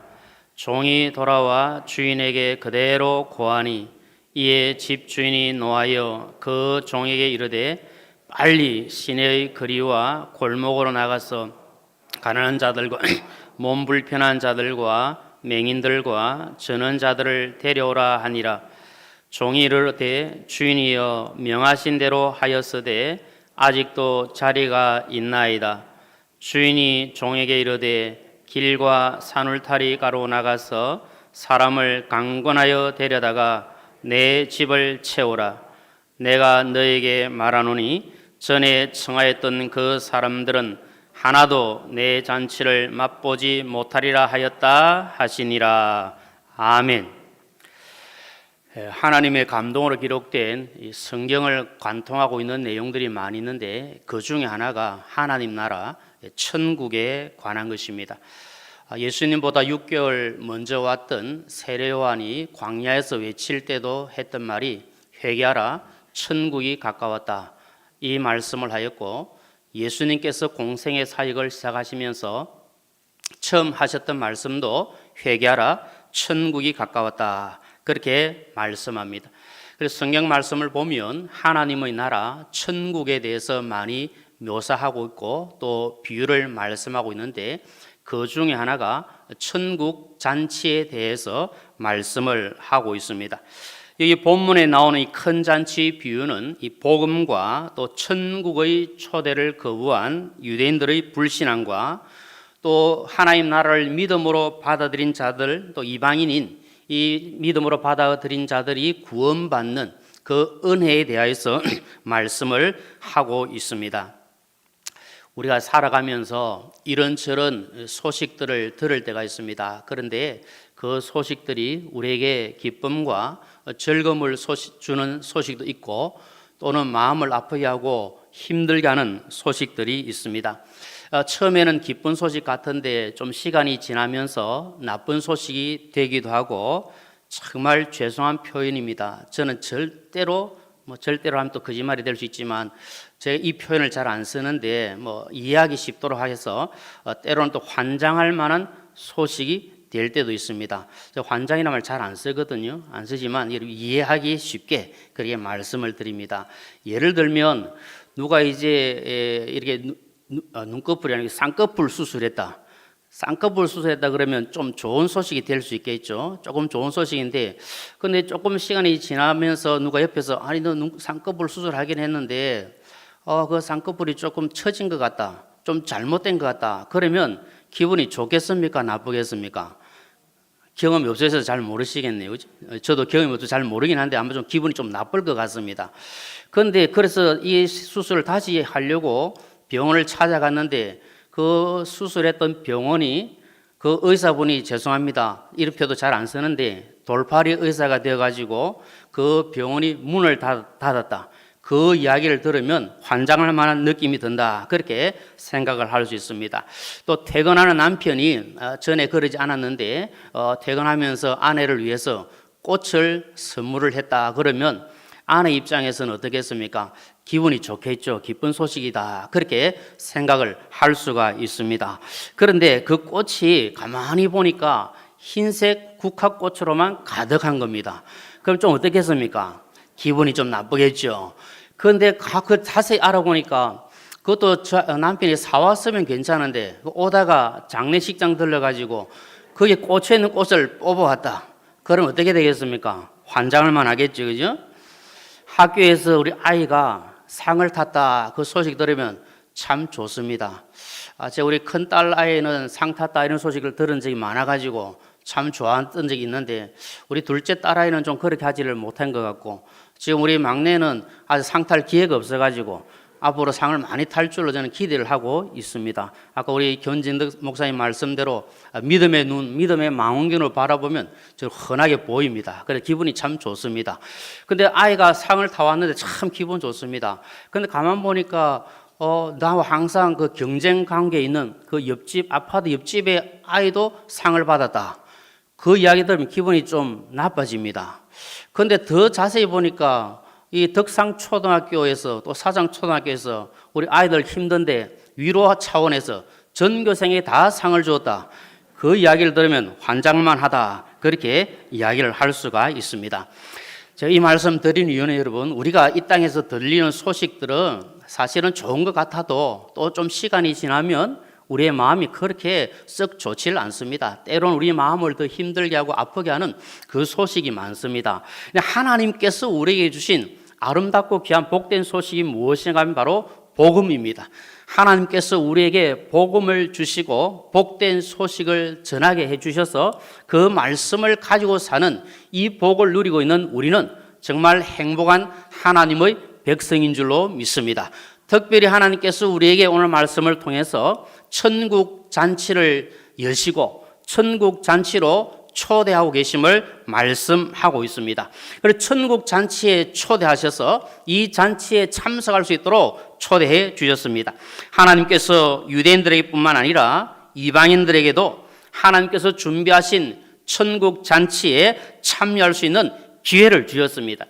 종이 돌아와 주인에게 그대로 고하니 이에 집 주인이 노하여 그 종에게 이르되 빨리 시내의 거리와 골목으로 나가서 가난한 자들과 몸 불편한 자들과 맹인들과 저는 자들을 데려오라 하니라. 종이 이르되 주인이여 명하신 대로 하였으되 아직도 자리가 있나이다. 주인이 종에게 이르되 길과 산울타리 가로 나가서 사람을 강권하여 데려다가 내 집을 채우라. 내가 너에게 말하노니 전에 청하였던 그 사람들은 하나도 내 잔치를 맛보지 못하리라 하였다 하시니라. 아멘. 하나님의 감동으로 기록된 이 성경을 관통하고 있는 내용들이 많이 있는데 그 중에 하나가 하나님 나라 천국에 관한 것입니다. 예수님보다 6개월 먼저 왔던 세례 요한이 광야에서 외칠 때도 했던 말이 회개하라 천국이 가까웠다, 이 말씀을 하였고, 예수님께서 공생의 사역을 시작하시면서 처음 하셨던 말씀도 회개하라 천국이 가까웠다, 그렇게 말씀합니다. 그래서 성경 말씀을 보면 하나님의 나라 천국에 대해서 많이 묘사하고 있고 또 비유를 말씀하고 있는데, 그 중에 하나가 천국 잔치에 대해서 말씀을 하고 있습니다. 여기 본문에 나오는 이 큰 잔치 비유는 이 복음과 또 천국의 초대를 거부한 유대인들의 불신앙과 또 하나님 나라를 믿음으로 받아들인 자들, 또 이방인인 이 믿음으로 받아들인 자들이 구원받는 그 은혜에 대하여서 말씀을 하고 있습니다. 우리가 살아가면서 이런저런 소식들을 들을 때가 있습니다. 그런데 그 소식들이 우리에게 기쁨과 즐거움을 주는 소식도 있고 또는 마음을 아프게 하고 힘들게 하는 소식들이 있습니다. 처음에는 기쁜 소식 같은데 좀 시간이 지나면서 나쁜 소식이 되기도 하고, 정말 죄송한 표현입니다. 저는 절대로 하면 또 거짓말이 될 수 있지만 제가 이 표현을 잘 안 쓰는데 이해하기 쉽도록 해서 때로는 또 환장할 만한 소식이 될 때도 있습니다. 환장이라는 말 잘 안 쓰거든요. 안 쓰지만 이해하기 쉽게 그렇게 말씀을 드립니다. 예를 들면 누가 이제 이렇게 눈꺼풀이 아니고 쌍꺼풀 수술했다. 쌍꺼풀 수술했다 그러면 좀 좋은 소식이 될 수 있겠죠. 조금 좋은 소식인데, 근데 조금 시간이 지나면서 누가 옆에서 아니 너 쌍꺼풀 수술하긴 했는데 그 쌍꺼풀이 조금 처진 것 같다, 좀 잘못된 것 같다, 그러면 기분이 좋겠습니까 나쁘겠습니까? 경험이 없어서 잘 모르시겠네요. 저도 경험이 없어서 잘 모르긴 한데 아마 좀 기분이 좀 나쁠 것 같습니다. 그런데 그래서 이 수술을 다시 하려고 병원을 찾아갔는데 그 수술했던 병원이 그 의사분이 죄송합니다, 이름표도 잘 안 쓰는데 돌팔이 의사가 되어가지고 그 병원이 문을 닫았다. 그 이야기를 들으면 환장할 만한 느낌이 든다. 그렇게 생각을 할 수 있습니다. 또 퇴근하는 남편이 전에 그러지 않았는데 퇴근하면서 아내를 위해서 꽃을 선물을 했다. 그러면 아내 입장에서는 어떻겠습니까? 기분이 좋겠죠. 기쁜 소식이다. 그렇게 생각을 할 수가 있습니다. 그런데 그 꽃이 가만히 보니까 흰색 국화꽃으로만 가득한 겁니다. 그럼 좀 어떻겠습니까? 기분이 좀 나쁘겠죠. 그런데 그 자세히 알아보니까 그것도 남편이 사왔으면 괜찮은데 오다가 장례식장 들러가지고 거기에 꽂혀 있는 꽃을 뽑아왔다. 그럼 어떻게 되겠습니까? 환장을만 하겠죠. 그죠? 학교에서 우리 아이가 상을 탔다. 그 소식 들으면 참 좋습니다. 제가 우리 큰딸 아이는 상 탔다 이런 소식을 들은 적이 많아가지고 참 좋아했던 적이 있는데 우리 둘째 딸 아이는 좀 그렇게 하지를 못한 것 같고 지금 우리 막내는 아직 상 탈 기회가 없어가지고 앞으로 상을 많이 탈 줄로 저는 기대를 하고 있습니다. 아까 우리 견진득 목사님 말씀대로 믿음의 눈, 믿음의 망원경으로 바라보면 저 환하게 보입니다. 그래서 기분이 참 좋습니다. 근데 아이가 상을 타왔는데 참 기분 좋습니다. 근데 가만 보니까 나와 항상 그 경쟁 관계에 있는 그 옆집, 아파트 옆집의 아이도 상을 받았다. 그 이야기 들으면 기분이 좀 나빠집니다. 근데 더 자세히 보니까 이 덕상초등학교에서 또 사장초등학교에서 우리 아이들 힘든데 위로 차원에서 전교생에게 다 상을 주었다. 그 이야기를 들으면 환장만 하다. 그렇게 이야기를 할 수가 있습니다. 제가 이 말씀 드린 이유는 여러분, 우리가 이 땅에서 들리는 소식들은 사실은 좋은 것 같아도 또 좀 시간이 지나면 우리의 마음이 그렇게 썩 좋지를 않습니다. 때로는 우리 마음을 더 힘들게 하고 아프게 하는 그 소식이 많습니다. 하나님께서 우리에게 주신 아름답고 귀한 복된 소식이 무엇인가 하면 바로 복음입니다. 하나님께서 우리에게 복음을 주시고 복된 소식을 전하게 해주셔서 그 말씀을 가지고 사는 이 복을 누리고 있는 우리는 정말 행복한 하나님의 백성인 줄로 믿습니다. 특별히 하나님께서 우리에게 오늘 말씀을 통해서 천국 잔치를 여시고 천국 잔치로 초대하고 계심을 말씀하고 있습니다. 그래서 천국 잔치에 초대하셔서 이 잔치에 참석할 수 있도록 초대해 주셨습니다. 하나님께서 유대인들에게 뿐만 아니라 이방인들에게도 하나님께서 준비하신 천국 잔치에 참여할 수 있는 기회를 주셨습니다.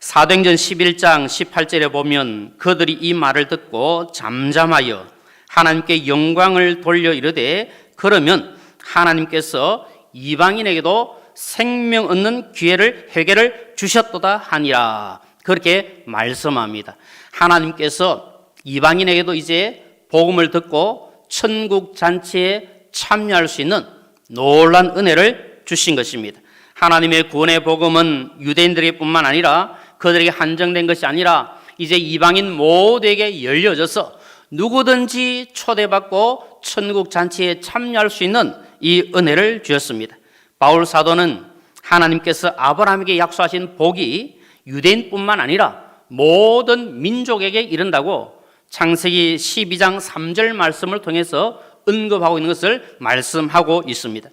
사도행전 11장 18절에 보면 그들이 이 말을 듣고 잠잠하여 하나님께 영광을 돌려 이르되 그러면 하나님께서 이방인에게도 생명 얻는 기회를 회개를 주셨도다 하니라. 그렇게 말씀합니다. 하나님께서 이방인에게도 이제 복음을 듣고 천국 잔치에 참여할 수 있는 놀라운 은혜를 주신 것입니다. 하나님의 구원의 복음은 유대인들에게 뿐만 아니라 그들에게 한정된 것이 아니라 이제 이방인 모두에게 열려져서 누구든지 초대받고 천국 잔치에 참여할 수 있는 이 은혜를 주셨습니다. 바울 사도는 하나님께서 아브라함에게 약속하신 복이 유대인뿐만 아니라 모든 민족에게 이른다고 창세기 12장 3절 말씀을 통해서 언급하고 있는 것을 말씀하고 있습니다.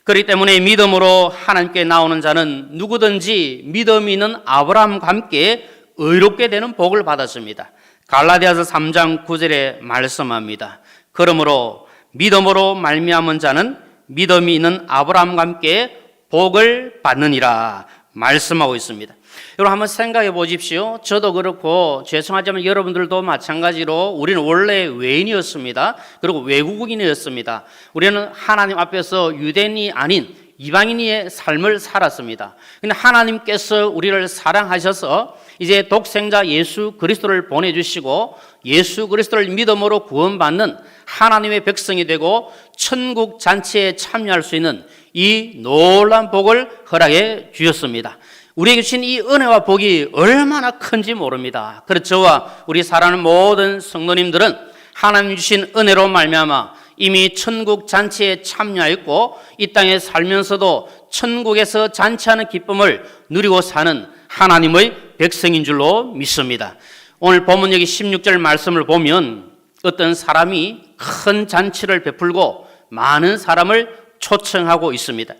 그렇기 때문에 믿음으로 하나님께 나오는 자는 누구든지 믿음이 있는 아브라함과 함께 의롭게 되는 복을 받았습니다. 갈라디아서 3장 9절에 말씀합니다. 그러므로 믿음으로 말미암은 자는 믿음이 있는 아브라함과 함께 복을 받느니라 말씀하고 있습니다. 여러분 한번 생각해 보십시오. 저도 그렇고 죄송하지만 여러분들도 마찬가지로 우리는 원래 외인이었습니다. 그리고 외국인이었습니다. 우리는 하나님 앞에서 유대인이 아닌 이방인의 삶을 살았습니다. 근데 하나님께서 우리를 사랑하셔서 이제 독생자 예수 그리스도를 보내주시고 예수 그리스도를 믿음으로 구원받는 하나님의 백성이 되고 천국 잔치에 참여할 수 있는 이 놀라운 복을 허락해 주셨습니다. 우리에게 주신 이 은혜와 복이 얼마나 큰지 모릅니다. 그래서 저와 우리 사랑하는 모든 성도님들은 하나님 주신 은혜로 말미암아 이미 천국 잔치에 참여했고 이 땅에 살면서도 천국에서 잔치하는 기쁨을 누리고 사는 하나님의 백성인 줄로 믿습니다. 오늘 본문 여기 16절 말씀을 보면 어떤 사람이 큰 잔치를 베풀고 많은 사람을 초청하고 있습니다.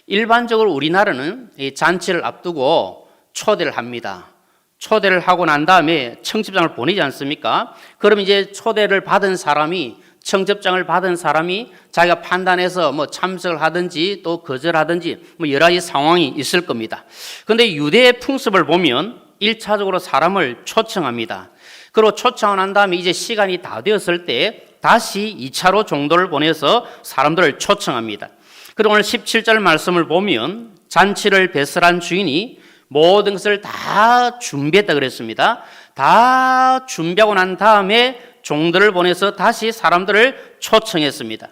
일반적으로 우리나라는 이 잔치를 앞두고 초대를 합니다. 초대를 하고 난 다음에 청첩장을 보내지 않습니까? 그럼 이제 초대를 받은 사람이, 청첩장을 받은 사람이 자기가 판단해서 뭐 참석을 하든지 또 거절하든지 뭐 여러 가지 상황이 있을 겁니다. 그런데 유대의 풍습을 보면 1차적으로 사람을 초청합니다. 그리고 초청을 한 다음에 이제 시간이 다 되었을 때 다시 2차로 종도를 보내서 사람들을 초청합니다. 그리고 오늘 17절 말씀을 보면 잔치를 배설한 주인이 모든 것을 다 준비했다 그랬습니다. 다 준비하고 난 다음에 종들을 보내서 다시 사람들을 초청했습니다.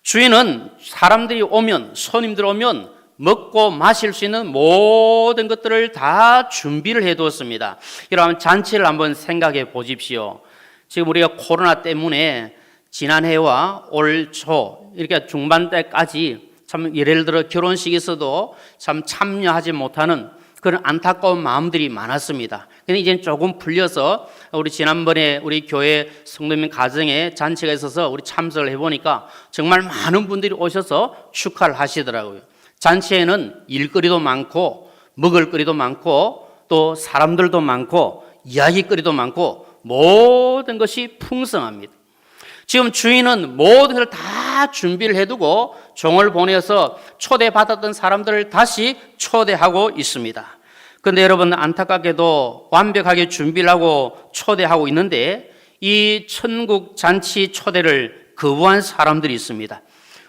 주인은 사람들이 오면, 손님들 오면 먹고 마실 수 있는 모든 것들을 다 준비를 해두었습니다. 여러분 잔치를 한번 생각해 보십시오. 지금 우리가 코로나 때문에 지난해와 올 초 이렇게 중반 때까지 참 예를 들어 결혼식에서도 참 참여하지 못하는 그런 안타까운 마음들이 많았습니다. 근데 이제 조금 풀려서 우리 지난번에 우리 교회 성도님 가정에 잔치가 있어서 우리 참석을 해보니까 정말 많은 분들이 오셔서 축하를 하시더라고요. 잔치에는 일거리도 많고 먹을거리도 많고 또 사람들도 많고 이야기거리도 많고 모든 것이 풍성합니다. 지금 주인은 모든 것을 다 준비를 해두고 종을 보내서 초대받았던 사람들을 다시 초대하고 있습니다. 그런데 여러분 안타깝게도 완벽하게 준비를 하고 초대하고 있는데 이 천국 잔치 초대를 거부한 사람들이 있습니다.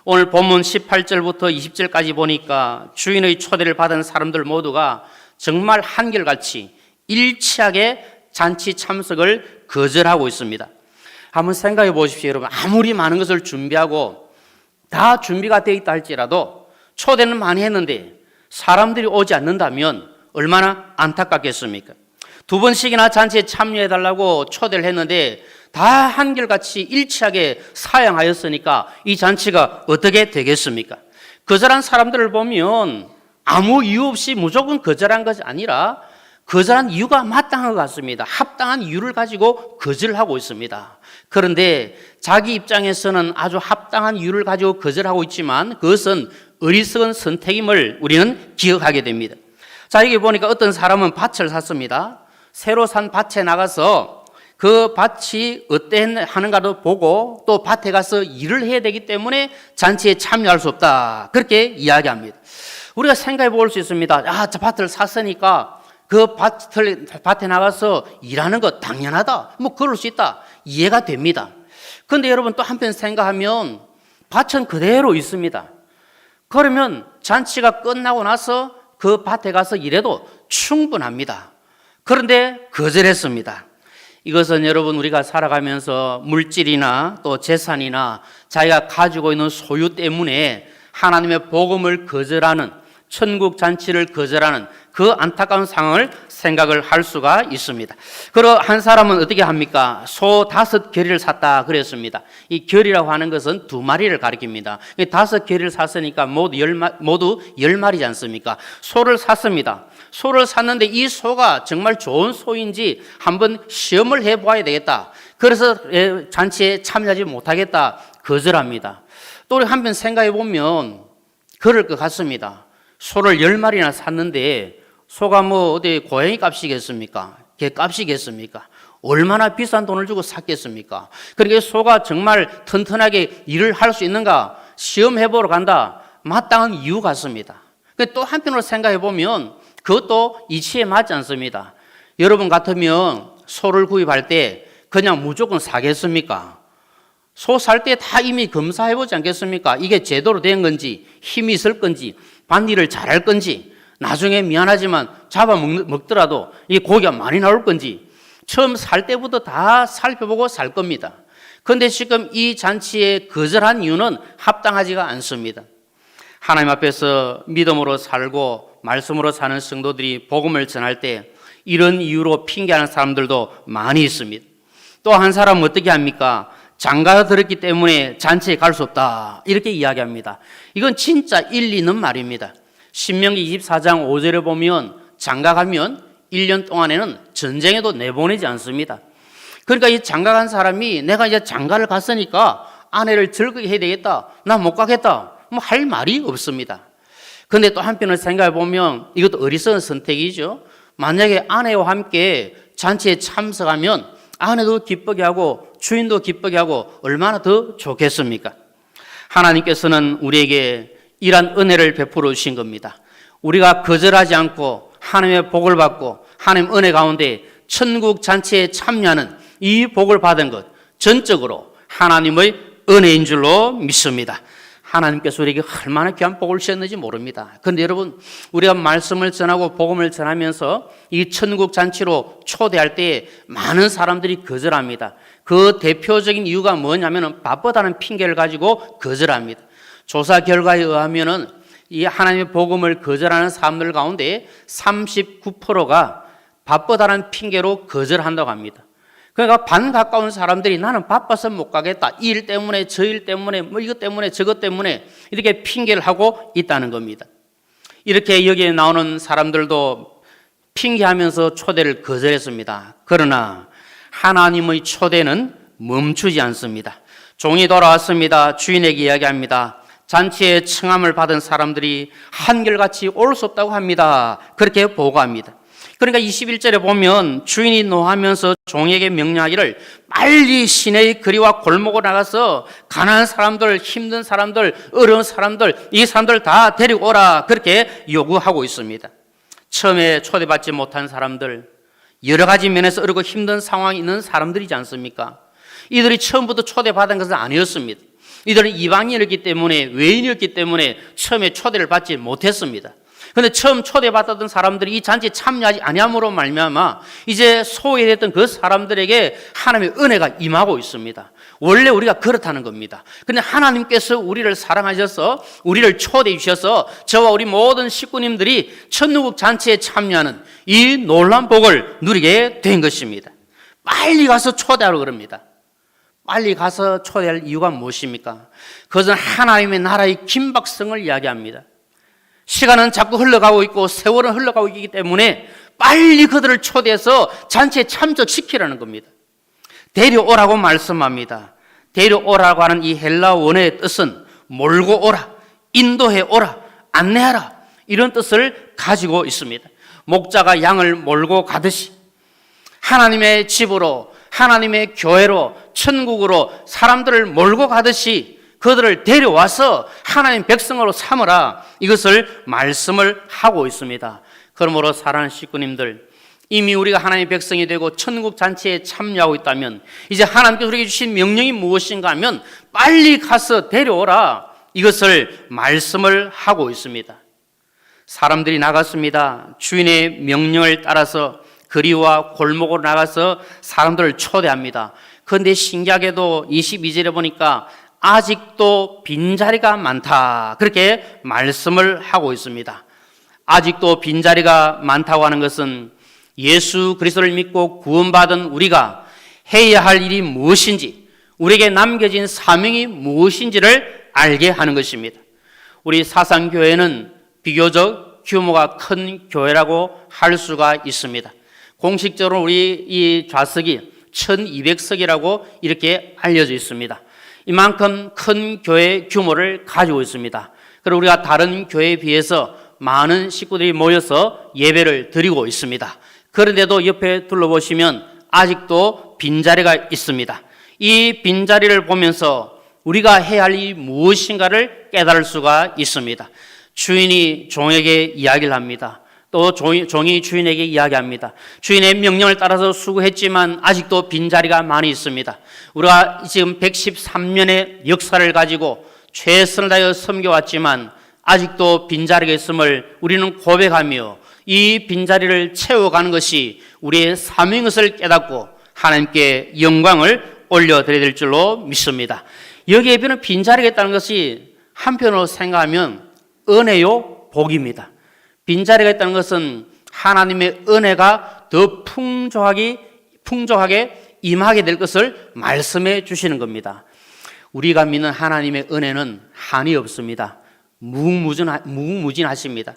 오늘 본문 18절부터 20절까지 보니까 주인의 초대를 받은 사람들 모두가 정말 한결같이 일치하게 잔치 참석을 거절하고 있습니다. 한번 생각해 보십시오, 여러분. 아무리 많은 것을 준비하고 다 준비가 되어 있다 할지라도 초대는 많이 했는데 사람들이 오지 않는다면 얼마나 안타깝겠습니까? 2번씩이나 잔치에 참여해달라고 초대를 했는데 다 한결같이 일치하게 사양하였으니까 이 잔치가 어떻게 되겠습니까? 거절한 사람들을 보면 아무 이유 없이 무조건 거절한 것이 아니라 거절한 이유가 마땅한 것 같습니다. 합당한 이유를 가지고 거절을 하고 있습니다. 그런데 자기 입장에서는 아주 합당한 이유를 가지고 거절하고 있지만 그것은 어리석은 선택임을 우리는 기억하게 됩니다. 자, 여기 보니까 어떤 사람은 밭을 샀습니다. 새로 산 밭에 나가서 그 밭이 어떠하는가도 보고 또 밭에 가서 일을 해야 되기 때문에 잔치에 참여할 수 없다. 그렇게 이야기합니다. 우리가 생각해 볼 수 있습니다. 아, 저 밭을 샀으니까 그 밭에 나가서 일하는 것 당연하다. 뭐 그럴 수 있다. 이해가 됩니다. 그런데 여러분 또 한편 생각하면 밭은 그대로 있습니다. 그러면 잔치가 끝나고 나서 그 밭에 가서 일해도 충분합니다. 그런데 거절했습니다. 이것은 여러분 우리가 살아가면서 물질이나 또 재산이나 자기가 가지고 있는 소유 때문에 하나님의 복음을 거절하는 천국 잔치를 거절하는 그 안타까운 상황을 생각을 할 수가 있습니다. 그리고 한 사람은 어떻게 합니까? 소 5결의를 샀다 그랬습니다. 이 결이라고 하는 것은 2마리를 가리킵니다. 5결의를 샀으니까 모두 10마리지 않습니까? 소를 샀습니다. 소를 샀는데 이 소가 정말 좋은 소인지 한번 시험을 해봐야 되겠다. 그래서 잔치에 참여하지 못하겠다. 거절합니다. 또 우리 한번 생각해 보면 그럴 것 같습니다. 소를 10마리나 샀는데 소가 뭐 어디 고양이 값이겠습니까? 개 값이겠습니까? 얼마나 비싼 돈을 주고 샀겠습니까? 그러니까 소가 정말 튼튼하게 일을 할 수 있는가 시험해보러 간다. 마땅한 이유 같습니다. 또 한편으로 생각해 보면 그것도 이치에 맞지 않습니다. 여러분 같으면 소를 구입할 때 그냥 무조건 사겠습니까? 소 살 때 다 이미 검사해보지 않겠습니까? 이게 제대로 된 건지 힘이 있을 건지 밭일을 잘할 건지 나중에 미안하지만 잡아먹더라도 이 고기가 많이 나올 건지 처음 살 때부터 다 살펴보고 살 겁니다. 그런데 지금 이 잔치에 거절한 이유는 합당하지가 않습니다. 하나님 앞에서 믿음으로 살고 말씀으로 사는 성도들이 복음을 전할 때 이런 이유로 핑계하는 사람들도 많이 있습니다. 또 한 사람은 어떻게 합니까? 장가가 들었기 때문에 잔치에 갈 수 없다 이렇게 이야기합니다. 이건 진짜 일리 있는 말입니다. 신명기 24장 5절에 보면 장가가면 1년 동안에는 전쟁에도 내보내지 않습니다. 그러니까 이 장가간 사람이 내가 이제 장가를 갔으니까 아내를 즐겁게 해야 되겠다, 나 못 가겠다 뭐 할 말이 없습니다. 그런데 또 한편으로 생각해 보면 이것도 어리석은 선택이죠. 만약에 아내와 함께 잔치에 참석하면 아내도 기쁘게 하고 주인도 기쁘게 하고 얼마나 더 좋겠습니까? 하나님께서는 우리에게 이러한 은혜를 베풀어 주신 겁니다. 우리가 거절하지 않고 하나님의 복을 받고 하나님 은혜 가운데 천국 잔치에 참여하는 이 복을 받은 것, 전적으로 하나님의 은혜인 줄로 믿습니다. 하나님께서 우리에게 얼마나 귀한 복을 주셨는지 모릅니다. 그런데 여러분, 우리가 말씀을 전하고 복음을 전하면서 이 천국 잔치로 초대할 때 많은 사람들이 거절합니다. 그 대표적인 이유가 뭐냐면 바쁘다는 핑계를 가지고 거절합니다. 조사 결과에 의하면은 이 하나님의 복음을 거절하는 사람들 가운데 39%가 바쁘다는 핑계로 거절한다고 합니다. 그러니까 반 가까운 사람들이 나는 바빠서 못 가겠다. 이 일 때문에 저 일 때문에 뭐 이것 때문에 저것 때문에 이렇게 핑계를 하고 있다는 겁니다. 이렇게 여기에 나오는 사람들도 핑계하면서 초대를 거절했습니다. 그러나 하나님의 초대는 멈추지 않습니다. 종이 돌아왔습니다. 주인에게 이야기합니다. 잔치에 청함을 받은 사람들이 한결같이 올 수 없다고 합니다. 그렇게 보고합니다. 그러니까 21절에 보면 주인이 노하면서 종에게 명령하기를 빨리 시내의 거리와 골목으로 나가서 가난한 사람들, 힘든 사람들, 어려운 사람들, 이 사람들 다 데리고 오라, 그렇게 요구하고 있습니다. 처음에 초대받지 못한 사람들, 여러 가지 면에서 어렵고 힘든 상황이 있는 사람들이지 않습니까? 이들이 처음부터 초대받은 것은 아니었습니다. 이들은 이방인이었기 때문에, 외인이었기 때문에 처음에 초대를 받지 못했습니다. 그런데 처음 초대받았던 사람들이 이 잔치에 참여하지 아니함으로 말미암아 이제 소외됐던 그 사람들에게 하나님의 은혜가 임하고 있습니다. 원래 우리가 그렇다는 겁니다. 그런데 하나님께서 우리를 사랑하셔서 우리를 초대해 주셔서 저와 우리 모든 식구님들이 천국 잔치에 참여하는 이 놀라운 복을 누리게 된 것입니다. 빨리 가서 초대하라고 그럽니다. 빨리 가서 초대할 이유가 무엇입니까? 그것은 하나님의 나라의 긴박성을 이야기합니다. 시간은 자꾸 흘러가고 있고 세월은 흘러가고 있기 때문에 빨리 그들을 초대해서 잔치에 참석시키라는 겁니다. 데려오라고 말씀합니다. 데려오라고 하는 이 헬라 원어의 뜻은 몰고 오라, 인도해 오라, 안내하라, 이런 뜻을 가지고 있습니다. 목자가 양을 몰고 가듯이 하나님의 집으로, 하나님의 교회로, 천국으로 사람들을 몰고 가듯이 그들을 데려와서 하나님 백성으로 삼으라, 이것을 말씀을 하고 있습니다. 그러므로 사랑하는 식구님들, 이미 우리가 하나님의 백성이 되고 천국 잔치에 참여하고 있다면 이제 하나님께서 우리에게 주신 명령이 무엇인가 하면 빨리 가서 데려오라, 이것을 말씀을 하고 있습니다. 사람들이 나갔습니다. 주인의 명령을 따라서 거리와 골목으로 나가서 사람들을 초대합니다. 그런데 신기하게도 22절에 보니까 아직도 빈자리가 많다, 그렇게 말씀을 하고 있습니다. 아직도 빈자리가 많다고 하는 것은 예수 그리스도를 믿고 구원받은 우리가 해야 할 일이 무엇인지, 우리에게 남겨진 사명이 무엇인지를 알게 하는 것입니다. 우리 사상교회는 비교적 규모가 큰 교회라고 할 수가 있습니다. 공식적으로 우리 이 좌석이 1200석이라고 이렇게 알려져 있습니다. 이만큼 큰 교회 규모를 가지고 있습니다. 그리고 우리가 다른 교회에 비해서 많은 식구들이 모여서 예배를 드리고 있습니다. 그런데도 옆에 둘러보시면 아직도 빈자리가 있습니다. 이 빈자리를 보면서 우리가 해야 할 일이 무엇인가를 깨달을 수가 있습니다. 주인이 종에게 이야기를 합니다. 또 종이 주인에게 이야기합니다. 주인의 명령을 따라서 수고했지만 아직도 빈자리가 많이 있습니다. 우리가 지금 113년의 역사를 가지고 최선을 다하여 섬겨왔지만 아직도 빈자리가 있음을 우리는 고백하며 이 빈자리를 채워가는 것이 우리의 사명인 것을 깨닫고 하나님께 영광을 올려드려야 될 줄로 믿습니다. 여기에 비는 빈자리가 있다는 것이 한편으로 생각하면 은혜요, 복입니다. 빈자리가 있다는 것은 하나님의 은혜가 더 풍족하게 임하게 될 것을 말씀해 주시는 겁니다. 우리가 믿는 하나님의 은혜는 한이 없습니다. 무궁무진하십니다.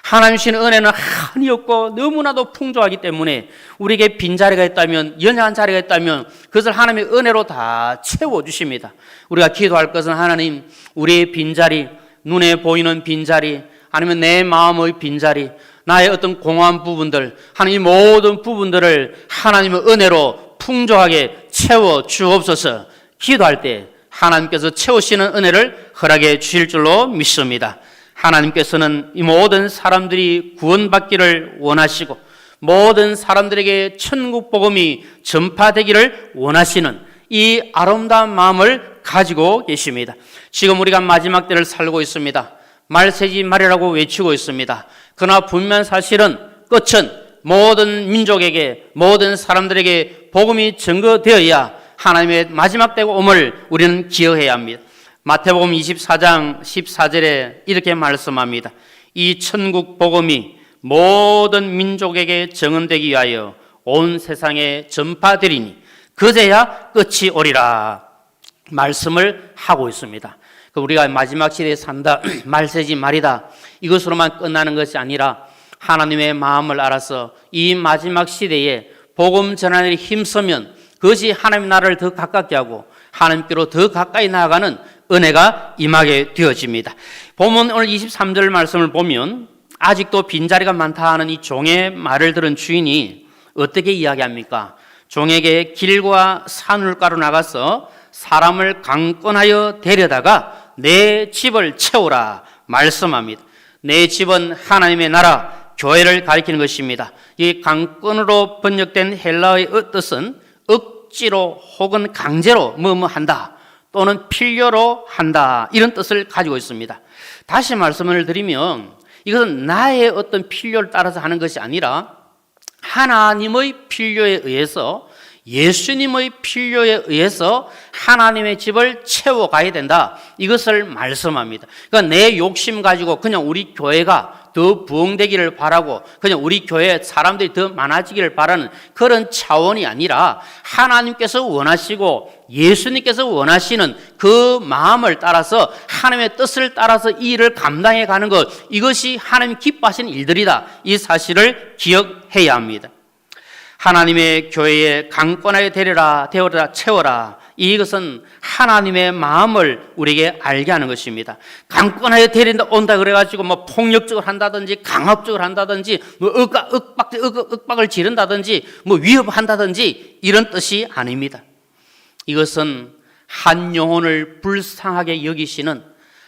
하나님 주시는 은혜는 한이 없고 너무나도 풍족하기 때문에 우리에게 빈자리가 있다면, 연약한 자리가 있다면 그것을 하나님의 은혜로 다 채워주십니다. 우리가 기도할 것은 하나님, 우리의 빈자리, 눈에 보이는 빈자리, 아니면 내 마음의 빈자리, 나의 어떤 공허한 부분들, 하나님 모든 부분들을 하나님의 은혜로 풍족하게 채워 주옵소서. 기도할 때 하나님께서 채우시는 은혜를 허락해 주실 줄로 믿습니다. 하나님께서는 이 모든 사람들이 구원받기를 원하시고 모든 사람들에게 천국 복음이 전파되기를 원하시는 이 아름다운 마음을 가지고 계십니다. 지금 우리가 마지막 때를 살고 있습니다. 말 세지 말이라고 외치고 있습니다. 그러나 분명한 사실은 끝은 모든 민족에게 모든 사람들에게 복음이 증거되어야 하나님의 마지막 때가 옴을 우리는 기억해야 합니다. 마태복음 24장 14절에 이렇게 말씀합니다. 이 천국 복음이 모든 민족에게 증언되기 위하여 온 세상에 전파되리니 그제야 끝이 오리라 말씀을 하고 있습니다. 우리가 마지막 시대에 산다, 말세지 말이다, 이것으로만 끝나는 것이 아니라 하나님의 마음을 알아서 이 마지막 시대에 복음 전하는 일에 힘쓰면 그것이 하나님의 나라를 더 가깝게 하고 하나님께로 더 가까이 나아가는 은혜가 임하게 되어집니다. 보면 오늘 23절 말씀을 보면 아직도 빈자리가 많다 하는 이 종의 말을 들은 주인이 어떻게 이야기합니까? 종에게 길과 산울가로 나가서 사람을 강권하여 데려다가 내 집을 채우라 말씀합니다. 내 집은 하나님의 나라, 교회를 가리키는 것입니다. 이 강권으로 번역된 헬라어의 뜻은 억지로 혹은 강제로 뭐뭐 한다 또는 필요로 한다, 이런 뜻을 가지고 있습니다. 다시 말씀을 드리면 이것은 나의 어떤 필요를 따라서 하는 것이 아니라 하나님의 필요에 의해서, 예수님의 필요에 의해서 하나님의 집을 채워가야 된다, 이것을 말씀합니다. 그러니까 내 욕심 가지고 그냥 우리 교회가 더 부흥되기를 바라고 그냥 우리 교회에 사람들이 더 많아지기를 바라는 그런 차원이 아니라 하나님께서 원하시고 예수님께서 원하시는 그 마음을 따라서 하나님의 뜻을 따라서 이 일을 감당해 가는 것, 이것이 하나님 기뻐하시는 일들이다, 이 사실을 기억해야 합니다. 하나님의 교회에 강권하게 데려라, 채워라, 이것은 하나님의 마음을 우리에게 알게 하는 것입니다. 강권하여 데린다 온다 그래가지고 뭐 폭력적으로 한다든지 강압적으로 한다든지 뭐 윽박을 지른다든지 뭐 위협한다든지 이런 뜻이 아닙니다. 이것은 한 영혼을 불쌍하게 여기시는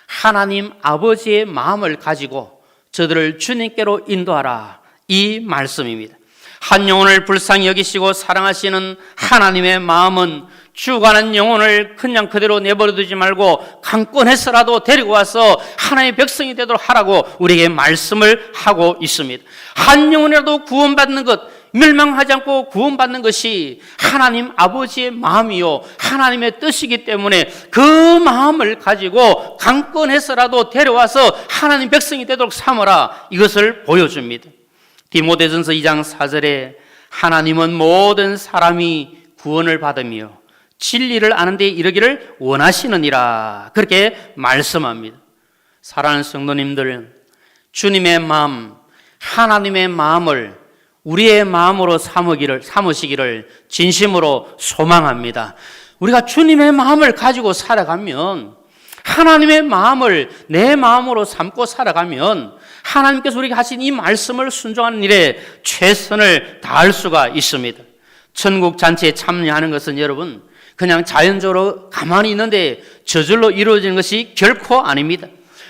하나님 아버지의 마음을 가지고 저들을 주님께로 인도하라, 이 말씀입니다. 한 영혼을 불쌍히 여기시고 사랑하시는 하나님의 마음은 죽어가는 영혼을 그냥 그대로 내버려두지 말고 강권해서라도 데리고 와서 하나님의 백성이 되도록 하라고 우리에게 말씀을 하고 있습니다. 한 영혼이라도 구원받는 것, 멸망하지 않고 구원받는 것이 하나님 아버지의 마음이요 하나님의 뜻이기 때문에 그 마음을 가지고 강권해서라도 데려와서 하나님 백성이 되도록 삼으라, 이것을 보여줍니다. 디모데전서 2장 4절에 하나님은 모든 사람이 구원을 받으며 진리를 아는 데 이르기를 원하시느니라, 그렇게 말씀합니다. 사랑하는 성도님들, 주님의 마음, 하나님의 마음을 우리의 마음으로 삼으시기를 진심으로 소망합니다. 우리가 주님의 마음을 가지고 살아가면, 하나님의 마음을 내 마음으로 삼고 살아가면 하나님께서 우리에게 하신 이 말씀을 순종하는 일에 최선을 다할 수가 있습니다. 천국 잔치에 참여하는 것은 여러분 그냥 자연적으로 가만히 있는데 저절로 이루어지는 것이 결코 아닙니다.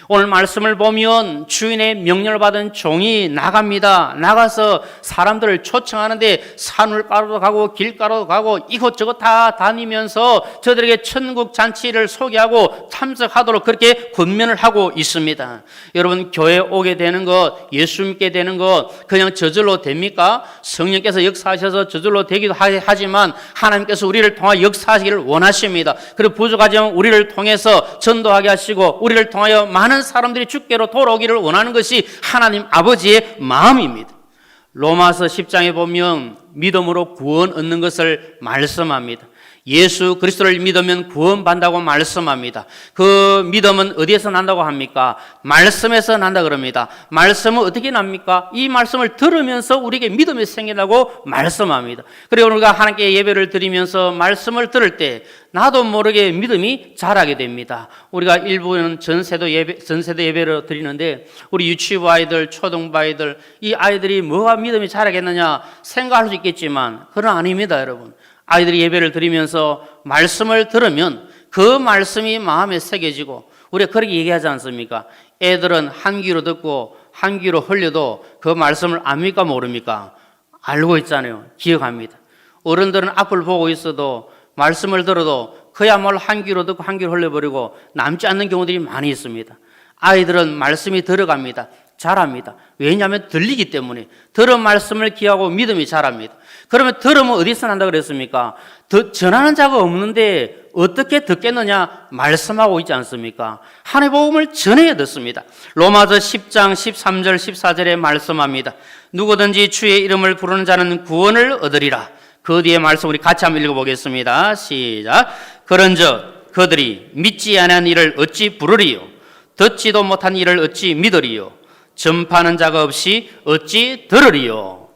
오늘 말씀을 보면 주인의 명령을 받은 종이 나갑니다. 나가서 사람들을 초청하는데 산울가로도 가고 길가로도 가고 이곳저곳 다 다니면서 저들에게 천국 잔치를 소개하고 참석하도록 그렇게 권면을 하고 있습니다. 여러분, 교회에 오게 되는 것, 예수 믿게 되는 것 그냥 저절로 됩니까? 성령께서 역사하셔서 저절로 되기도 하지만 하나님께서 우리를 통하여 역사하시기를 원하십니다. 그리고 부족하지만 우리를 통해서 전도하게 하시고 우리를 통하여 많은 사람들이 주께로 돌아오기를 원하는 것이 하나님 아버지의 마음입니다. 로마서 10장에 보면 믿음으로 구원 얻는 것을 말씀합니다. 예수 그리스도를 믿으면 구원받는다고 말씀합니다. 그 믿음은 어디에서 난다고 합니까? 말씀에서 난다 그럽니다. 말씀은 어떻게 납니까? 이 말씀을 들으면서 우리에게 믿음이 생긴다고 말씀합니다. 그리고 우리가 하나님께 예배를 드리면서 말씀을 들을 때 나도 모르게 믿음이 자라게 됩니다. 우리가 일부는 전세대 예배를 드리는데 우리 유치부 아이들, 초등부 아이들, 이 아이들이 뭐가 믿음이 자라겠느냐 생각할 수 있겠지만 그건 아닙니다, 여러분. 아이들이 예배를 드리면서 말씀을 들으면 그 말씀이 마음에 새겨지고 우리가 그렇게 얘기하지 않습니까? 애들은 한 귀로 듣고 한 귀로 흘려도 그 말씀을 압니까 모릅니까? 알고 있잖아요. 기억합니다. 어른들은 앞을 보고 있어도 말씀을 들어도 그야말로 한 귀로 듣고 한 귀로 흘려버리고 남지 않는 경우들이 많이 있습니다. 아이들은 말씀이 들어갑니다. 자랍니다. 왜냐하면 들리기 때문에 들은 말씀을 기하고 믿음이 자랍니다. 그러면 들으면 어디서 난다 그랬습니까? 전하는 자가 없는데 어떻게 듣겠느냐 말씀하고 있지 않습니까? 하나님의 복음을 전해야 듣습니다. 로마서 10장 13절 14절에 말씀합니다. 누구든지 주의 이름을 부르는 자는 구원을 얻으리라. 그 뒤에 말씀 우리 같이 한번 읽어보겠습니다. 시작. 그런즉 그들이 믿지 않은 이를 어찌 부르리요? 듣지도 못한 이를 어찌 믿으리요? 전파하는 자가 없이 어찌 들으리요?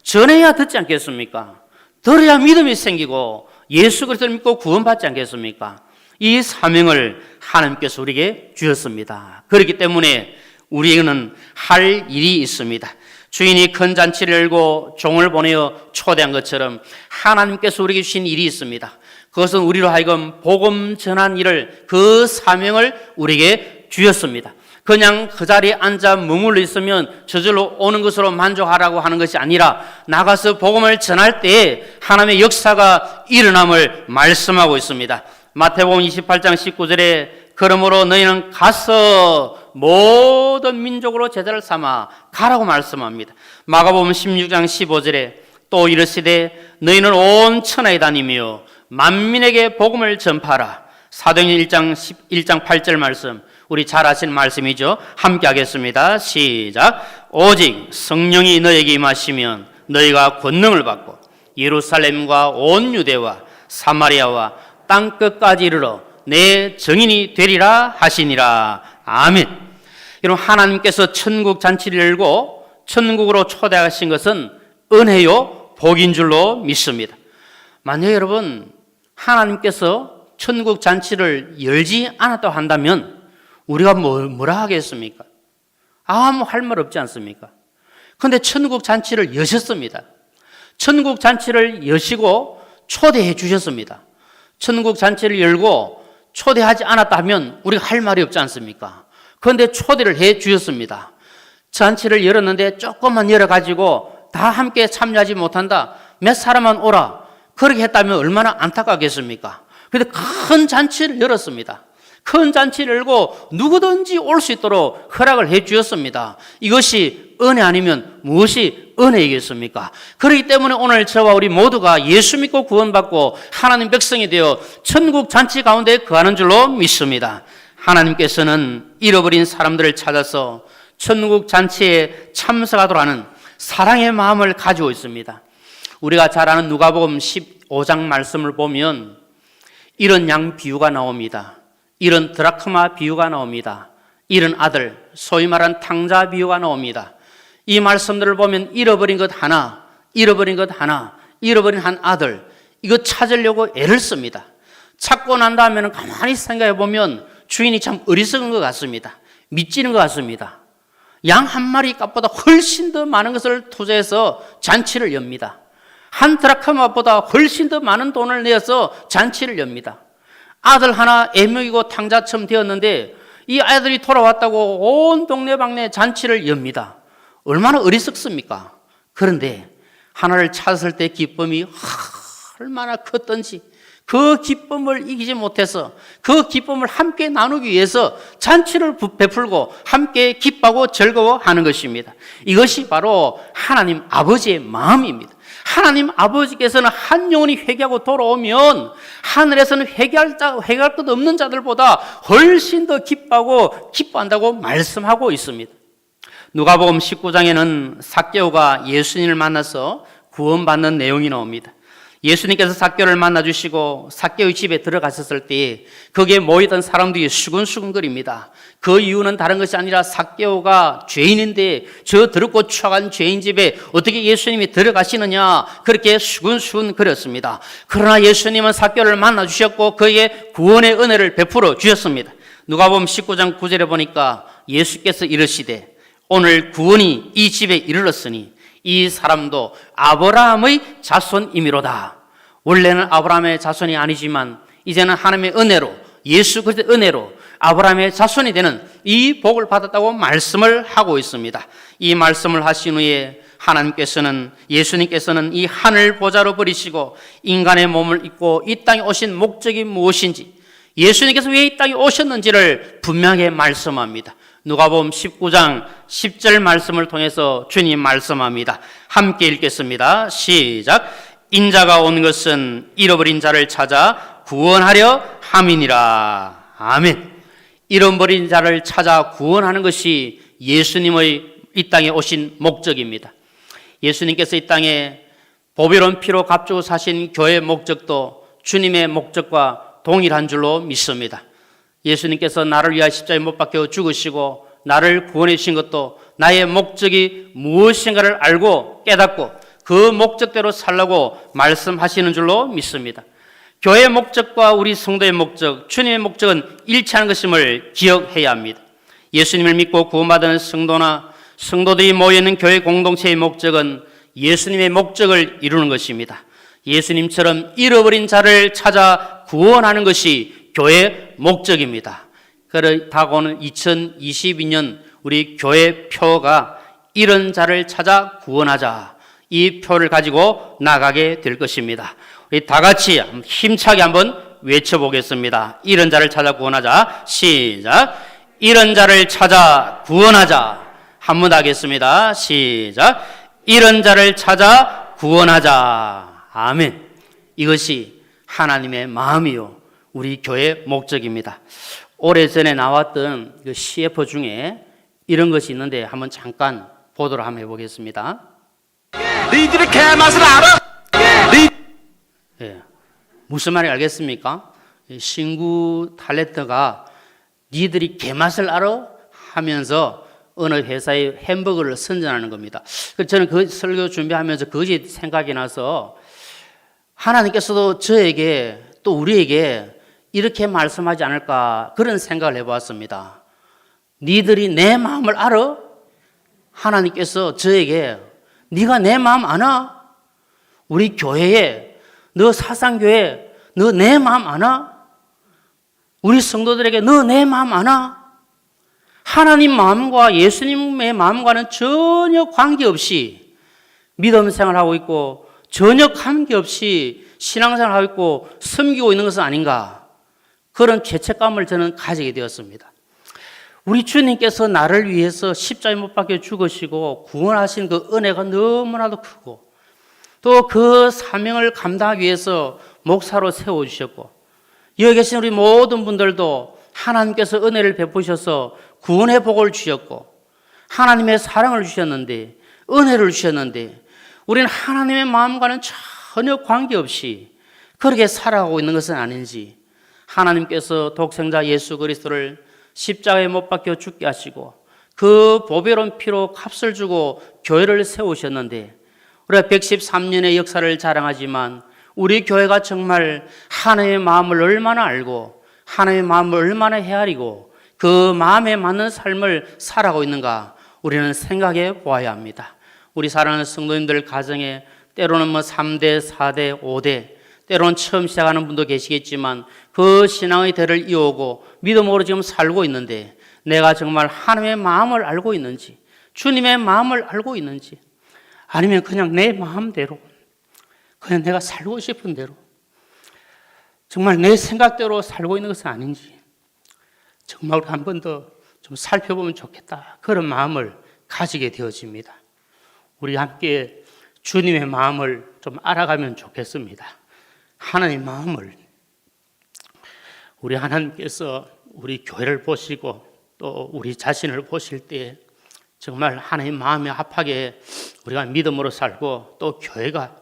전해야 듣지 않겠습니까? 들어야 믿음이 생기고 예수 그리스도를 믿고 구원받지 않겠습니까? 이 사명을 하나님께서 우리에게 주셨습니다. 그렇기 때문에 우리에게는 할 일이 있습니다. 주인이 큰 잔치를 열고 종을 보내어 초대한 것처럼 하나님께서 우리에게 주신 일이 있습니다. 그것은 우리로 하여금 복음 전한 일을, 그 사명을 우리에게 주셨습니다. 그냥 그 자리에 앉아 머물러 있으면 저절로 오는 것으로 만족하라고 하는 것이 아니라 나가서 복음을 전할 때에 하나님의 역사가 일어남을 말씀하고 있습니다. 마태복음 28장 19절에 그러므로 너희는 가서 모든 민족으로 제자를 삼아 가라고 말씀합니다. 마가복음 16장 15절에 또 이르시되 너희는 온 천하에 다니며 만민에게 복음을 전파하라. 사도행전 1장 8절 말씀 우리 잘 아시는 말씀이죠. 함께 하겠습니다. 시작. 오직 성령이 너에게 임하시면 너희가 권능을 받고 예루살렘과 온 유대와 사마리아와 땅끝까지 이르러 내 증인이 되리라 하시니라. 아멘. 여러분, 하나님께서 천국 잔치를 열고 천국으로 초대하신 것은 은혜요 복인 줄로 믿습니다. 만약 여러분 하나님께서 천국 잔치를 열지 않았다고 한다면 우리가 뭐라 하겠습니까? 아무 할 말 없지 않습니까? 그런데 천국 잔치를 여셨습니다. 천국 잔치를 여시고 초대해 주셨습니다. 천국 잔치를 열고 초대하지 않았다면 우리가 할 말이 없지 않습니까? 그런데 초대를 해 주셨습니다. 잔치를 열었는데 조금만 열어가지고 다 함께 참여하지 못한다. 몇 사람만 오라. 그렇게 했다면 얼마나 안타깝겠습니까? 그런데 큰 잔치를 열었습니다. 큰 잔치를 열고 누구든지 올 수 있도록 허락을 해 주셨습니다. 이것이 은혜 아니면 무엇이 은혜이겠습니까? 그렇기 때문에 오늘 저와 우리 모두가 예수 믿고 구원받고 하나님 백성이 되어 천국 잔치 가운데 거하는 줄로 믿습니다. 하나님께서는 잃어버린 사람들을 찾아서 천국 잔치에 참석하도록 하는 사랑의 마음을 가지고 있습니다. 우리가 잘 아는 누가복음 15장 말씀을 보면 이런 양 비유가 나옵니다. 이런 드라크마 비유가 나옵니다. 이런 아들, 소위 말하는 탕자 비유가 나옵니다. 이 말씀들을 보면 잃어버린 것 하나, 잃어버린 한 아들, 이거 찾으려고 애를 씁니다. 찾고 난 다음에는 가만히 생각해 보면 주인이 참 어리석은 것 같습니다. 미치는 것 같습니다. 양 한 마리 값보다 훨씬 더 많은 것을 투자해서 잔치를 엽니다. 한 드라크마보다 훨씬 더 많은 돈을 내어서 잔치를 엽니다. 아들 하나 애먹이고 탕자처럼 되었는데 이 아들이 돌아왔다고 온 동네방네 잔치를 엽니다. 얼마나 어리석습니까? 그런데 하나를 찾았을 때 기쁨이 얼마나 컸던지 그 기쁨을 이기지 못해서 그 기쁨을 함께 나누기 위해서 잔치를 베풀고 함께 기뻐하고 즐거워하는 것입니다. 이것이 바로 하나님 아버지의 마음입니다. 하나님 아버지께서는 한 영혼이 회개하고 돌아오면 하늘에서는 회개할 것 없는 자들보다 훨씬 더 기뻐하고 기뻐한다고 말씀하고 있습니다. 누가복음 19장에는 삭개오가 예수님을 만나서 구원받는 내용이 나옵니다. 예수님께서 삭개오를 만나주시고 삭개오의 집에 들어가셨을 때 거기에 모이던 사람들이 수근수근거립니다. 그 이유는 다른 것이 아니라 삭개오가 죄인인데 저 더럽고 추악한 죄인 집에 어떻게 예수님이 들어가시느냐, 그렇게 수근수근거렸습니다. 그러나 예수님은 삭개오를 만나주셨고 그에게 구원의 은혜를 베풀어 주셨습니다. 누가복음 19장 9절에 보니까 예수께서 이르시되 오늘 구원이 이 집에 이르렀으니 이 사람도 아브라함의 자손이미로다. 원래는 아브라함의 자손이 아니지만 이제는 하나님의 은혜로, 예수 그리스도의 은혜로 아브라함의 자손이 되는 이 복을 받았다고 말씀을 하고 있습니다. 이 말씀을 하신 후에 하나님께서는, 예수님께서는 이 하늘 보좌로 버리시고 인간의 몸을 입고 이 땅에 오신 목적이 무엇인지, 예수님께서 왜 이 땅에 오셨는지를 분명하게 말씀합니다. 누가복음 19장 10절 말씀을 통해서 주님 말씀합니다. 함께 읽겠습니다. 시작. 인자가 온 것은 잃어버린 자를 찾아 구원하려 함이니라. 아멘. 잃어버린 자를 찾아 구원하는 것이 예수님의 이 땅에 오신 목적입니다. 예수님께서 이 땅에 보배로운 피로 값주고 사신 교회의 목적도 주님의 목적과 동일한 줄로 믿습니다. 예수님께서 나를 위하여 십자가에 못 박혀 죽으시고 나를 구원해 주신 것도 나의 목적이 무엇인가를 알고 깨닫고 그 목적대로 살라고 말씀하시는 줄로 믿습니다. 교회의 목적과 우리 성도의 목적, 주님의 목적은 일치하는 것임을 기억해야 합니다. 예수님을 믿고 구원받은 성도나 성도들이 모여있는 교회 공동체의 목적은 예수님의 목적을 이루는 것입니다. 예수님처럼 잃어버린 자를 찾아 구원하는 것이 교회의 목적입니다. 그렇다고 하는 2022년 우리 교회 표가 이런 자를 찾아 구원하자, 이 표를 가지고 나가게 될 것입니다. 우리 다 같이 힘차게 한번 외쳐보겠습니다. 이런 자를 찾아 구원하자. 시작. 이런 자를 찾아 구원하자. 한 번 하겠습니다. 시작. 이런 자를 찾아 구원하자. 아멘. 이것이 하나님의 마음이요 우리 교회의 목적입니다. 오래전에 나왔던 그 CF 중에 이런 것이 있는데 한번 잠깐 보도록 한번 해보겠습니다. 니들이 개맛을 알아? 예, 무슨 말인지 알겠습니까? 신구 탤런트가 니들이 개맛을 알아? 하면서 어느 회사의 햄버거를 선전하는 겁니다. 저는 그 설교 준비하면서 그것이 생각이 나서 하나님께서도 저에게 또 우리에게 이렇게 말씀하지 않을까 그런 생각을 해보았습니다. 니들이 내 마음을 알아? 하나님께서 저에게 네가 내 마음 아나? 우리 교회에, 너 사상교회, 너 내 마음 아나? 우리 성도들에게 너 내 마음 아나? 하나님 마음과 예수님의 마음과는 전혀 관계없이 믿음 생활하고 있고 전혀 관계없이 신앙생활하고 있고 섬기고 있는 것은 아닌가, 그런 죄책감을 저는 가지게 되었습니다. 우리 주님께서 나를 위해서 십자가에 못 박혀 죽으시고 구원하신 그 은혜가 너무나도 크고 또 그 사명을 감당하기 위해서 목사로 세워주셨고 여기 계신 우리 모든 분들도 하나님께서 은혜를 베푸셔서 구원의 복을 주셨고 하나님의 사랑을 주셨는데 은혜를 주셨는데 우리는 하나님의 마음과는 전혀 관계없이 그렇게 살아가고 있는 것은 아닌지, 하나님께서 독생자 예수 그리스도를 십자가에 못 박혀 죽게 하시고 그 보배로운 피로 값을 주고 교회를 세우셨는데 우리가 113년의 역사를 자랑하지만 우리 교회가 정말 하나님의 마음을 얼마나 알고 하나님의 마음을 얼마나 헤아리고 그 마음에 맞는 삶을 살아가고 있는가 우리는 생각해 보아야 합니다. 우리 사랑하는 성도님들 가정에 때로는 3대, 4대, 5대, 때로는 처음 시작하는 분도 계시겠지만 그 신앙의 대를 이어오고 믿음으로 지금 살고 있는데 내가 정말 하나님의 마음을 알고 있는지, 주님의 마음을 알고 있는지, 아니면 그냥 내 마음대로 그냥 내가 살고 싶은 대로 정말 내 생각대로 살고 있는 것은 아닌지 정말 한 번 더 좀 살펴보면 좋겠다, 그런 마음을 가지게 되어집니다. 우리 함께 주님의 마음을 좀 알아가면 좋겠습니다. 하나님의 마음을, 우리 하나님께서 우리 교회를 보시고 또 우리 자신을 보실 때 정말 하나님 마음에 합하게 우리가 믿음으로 살고 또 교회가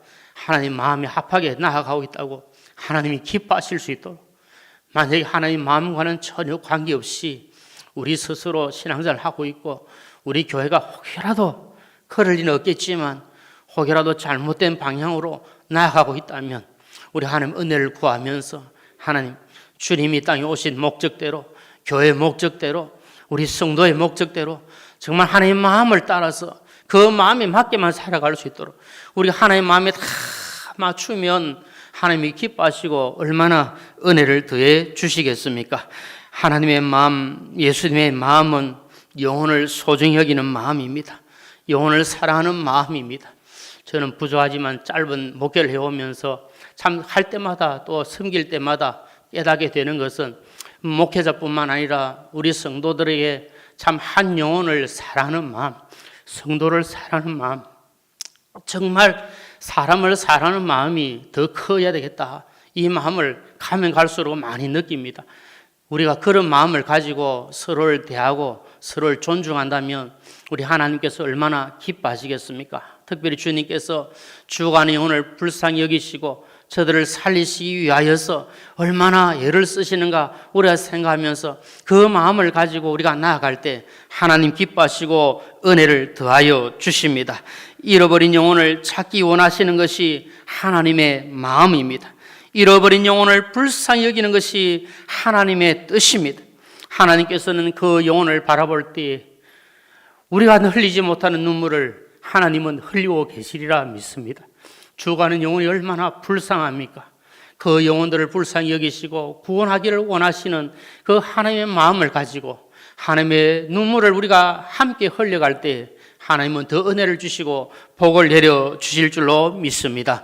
하나님 마음이 합하게 나아가고 있다고 하나님이 기뻐하실 수 있도록, 만약에 하나님 마음과는 전혀 관계없이 우리 스스로 신앙생활을 하고 있고 우리 교회가 혹여라도 그럴 리는 없겠지만 혹여라도 잘못된 방향으로 나아가고 있다면 우리 하나님 은혜를 구하면서 하나님 주님이 땅에 오신 목적대로, 교회의 목적대로, 우리 성도의 목적대로 정말 하나님의 마음을 따라서 그 마음에 맞게만 살아갈 수 있도록 우리 하나님의 마음에 다 맞추면 하나님이 기뻐하시고 얼마나 은혜를 더해 주시겠습니까? 하나님의 마음, 예수님의 마음은 영혼을 소중히 여기는 마음입니다. 영혼을 사랑하는 마음입니다. 저는 부족하지만 짧은 목회를 해오면서 참 할 때마다 또 섬길 때마다 깨닫게 되는 것은 목회자뿐만 아니라 우리 성도들에게 참 한 영혼을 사랑하는 마음, 성도를 사랑하는 마음, 정말 사람을 사랑하는 마음이 더 커야 되겠다. 이 마음을 가면 갈수록 많이 느낍니다. 우리가 그런 마음을 가지고 서로를 대하고 서로를 존중한다면 우리 하나님께서 얼마나 기뻐하시겠습니까? 특별히 주님께서 죽어가는 영혼을 불쌍히 여기시고 저들을 살리시기 위하여서 얼마나 애를 쓰시는가 우리가 생각하면서 그 마음을 가지고 우리가 나아갈 때 하나님 기뻐하시고 은혜를 더하여 주십니다. 잃어버린 영혼을 찾기 원하시는 것이 하나님의 마음입니다. 잃어버린 영혼을 불쌍히 여기는 것이 하나님의 뜻입니다. 하나님께서는 그 영혼을 바라볼 때 우리가 흘리지 못하는 눈물을 하나님은 흘리고 계시리라 믿습니다. 죽어가는 영혼이 얼마나 불쌍합니까? 그 영혼들을 불쌍히 여기시고 구원하기를 원하시는 그 하나님의 마음을 가지고 하나님의 눈물을 우리가 함께 흘려갈 때 하나님은 더 은혜를 주시고 복을 내려 주실 줄로 믿습니다.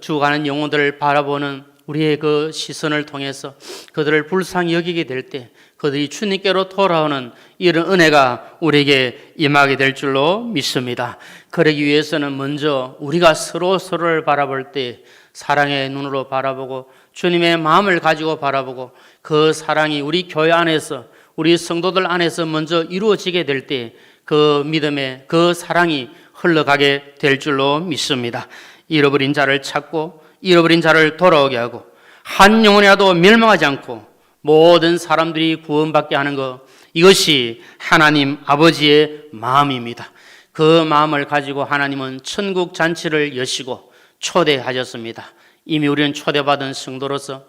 죽어가는 영혼들을 바라보는 우리의 그 시선을 통해서 그들을 불쌍히 여기게 될 때 그들이 주님께로 돌아오는 이런 은혜가 우리에게 임하게 될 줄로 믿습니다. 그러기 위해서는 먼저 우리가 서로를 바라볼 때 사랑의 눈으로 바라보고 주님의 마음을 가지고 바라보고 그 사랑이 우리 교회 안에서 우리 성도들 안에서 먼저 이루어지게 될 때 그 믿음의 그 사랑이 흘러가게 될 줄로 믿습니다. 잃어버린 자를 찾고 잃어버린 자를 돌아오게 하고 한 영혼이라도 멸망하지 않고 모든 사람들이 구원받게 하는 것, 이것이 하나님 아버지의 마음입니다. 그 마음을 가지고 하나님은 천국 잔치를 여시고 초대하셨습니다. 이미 우리는 초대받은 성도로서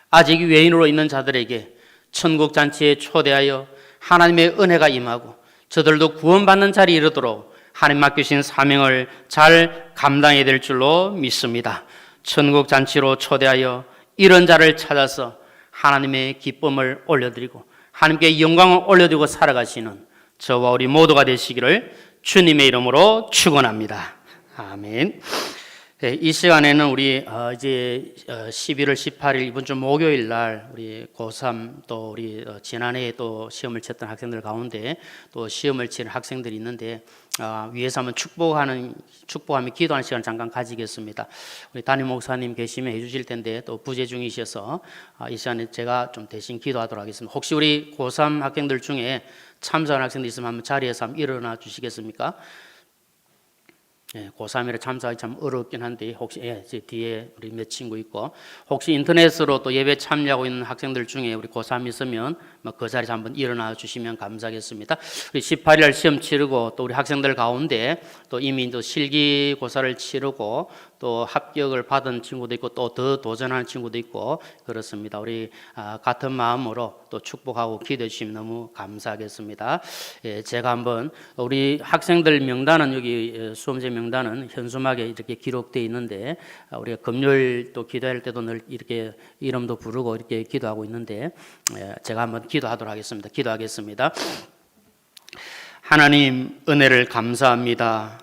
아직 외인으로 있는 자들에게 천국 잔치에 초대하여 하나님의 은혜가 임하고 저들도 구원받는 자리에 이르도록 하나님 맡기신 사명을 잘 감당해야 될 줄로 믿습니다. 천국 잔치로 초대하여 이런 자를 찾아서 하나님의 기쁨을 올려드리고 하나님께 영광을 올려드리고 살아가시는 저와 우리 모두가 되시기를 주님의 이름으로 축원합니다. 아멘. 네, 이 시간에는 우리 이제 11월 18일 이번 주 목요일 날 우리 고3 또 우리 지난해에 또 시험을 쳤던 학생들 가운데 또 시험을 치는 학생들이 있는데 위에서 한번 축복하며 기도하는 시간 잠깐 가지겠습니다. 우리 담임 목사님 계시면 해주실 텐데 또 부재 중이셔서 이 시간에 제가 좀 대신 기도하도록 하겠습니다. 혹시 우리 고3 학생들 중에 참석한 학생들 있으면 한번 자리에서 한번 일어나 주시겠습니까? 예, 고3이라 참석하기 참 어렵긴 한데 혹시 제 뒤에 우리 몇 친구 있고 혹시 인터넷으로 또 예배 참여하고 있는 학생들 중에 우리 고3 있으면 그 자리에서 한번 일어나 주시면 감사하겠습니다. 우리 18일 시험 치르고 또 우리 학생들 가운데 또 이미 또 실기고사를 치르고 또 합격을 받은 친구도 있고 또 더 도전하는 친구도 있고 그렇습니다. 우리 같은 마음으로 또 축복하고 기도해 주시면 너무 감사하겠습니다. 예, 제가 한번 우리 학생들 명단은 여기 수험생 명단은 현수막에 이렇게 기록되어 있는데 우리가 금요일 또 기도할 때도 늘 이렇게 이름도 부르고 이렇게 기도하고 있는데 제가 한번 기도하도록 하겠습니다. 기도하겠습니다. 하나님 은혜를 감사합니다.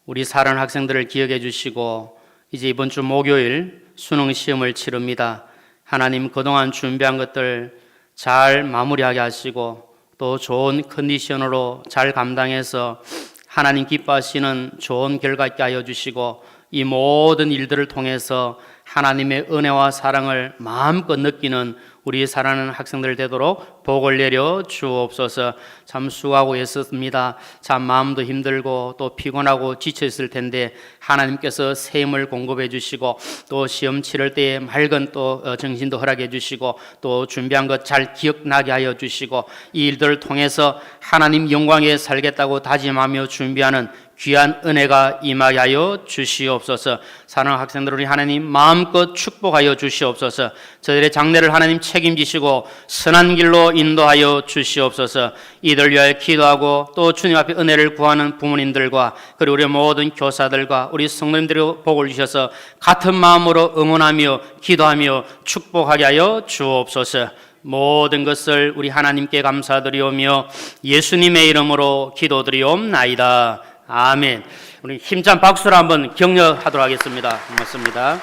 우리 사랑하는 학생들을 기억해 주시고 이제 이번 주 목요일 수능 시험을 치릅니다. 하나님 그동안 준비한 것들 잘 마무리하게 하시고 또 좋은 컨디션으로 잘 감당해서 하나님 기뻐하시는 좋은 결과 있게 하여 주시고 이 모든 일들을 통해서 하나님의 은혜와 사랑을 마음껏 느끼는 우리 사랑하는 학생들 되도록 복을 내려 주옵소서. 참 수고하고 있었습니다. 참 마음도 힘들고 또 피곤하고 지쳐 있을 텐데 하나님께서 새 힘을 공급해 주시고 또 시험 치를 때에 맑은 또 정신도 허락해 주시고 또 준비한 것 잘 기억나게 하여 주시고 이 일들을 통해서 하나님 영광에 살겠다고 다짐하며 준비하는 귀한 은혜가 임하게 하여 주시옵소서. 사랑하는 학생들, 우리 하나님 마음껏 축복하여 주시옵소서. 저들의 장래를 하나님 책임지시고 선한 길로 인도하여 주시옵소서. 이들 위하여 기도하고 또 주님 앞에 은혜를 구하는 부모님들과 그리고 우리 모든 교사들과 우리 성도님들의 복을 주셔서 같은 마음으로 응원하며 기도하며 축복하게 하여 주옵소서. 모든 것을 우리 하나님께 감사드리오며 예수님의 이름으로 기도드리옵나이다. 아멘. 우리 힘찬 박수로 한번 격려하도록 하겠습니다. 고맙습니다.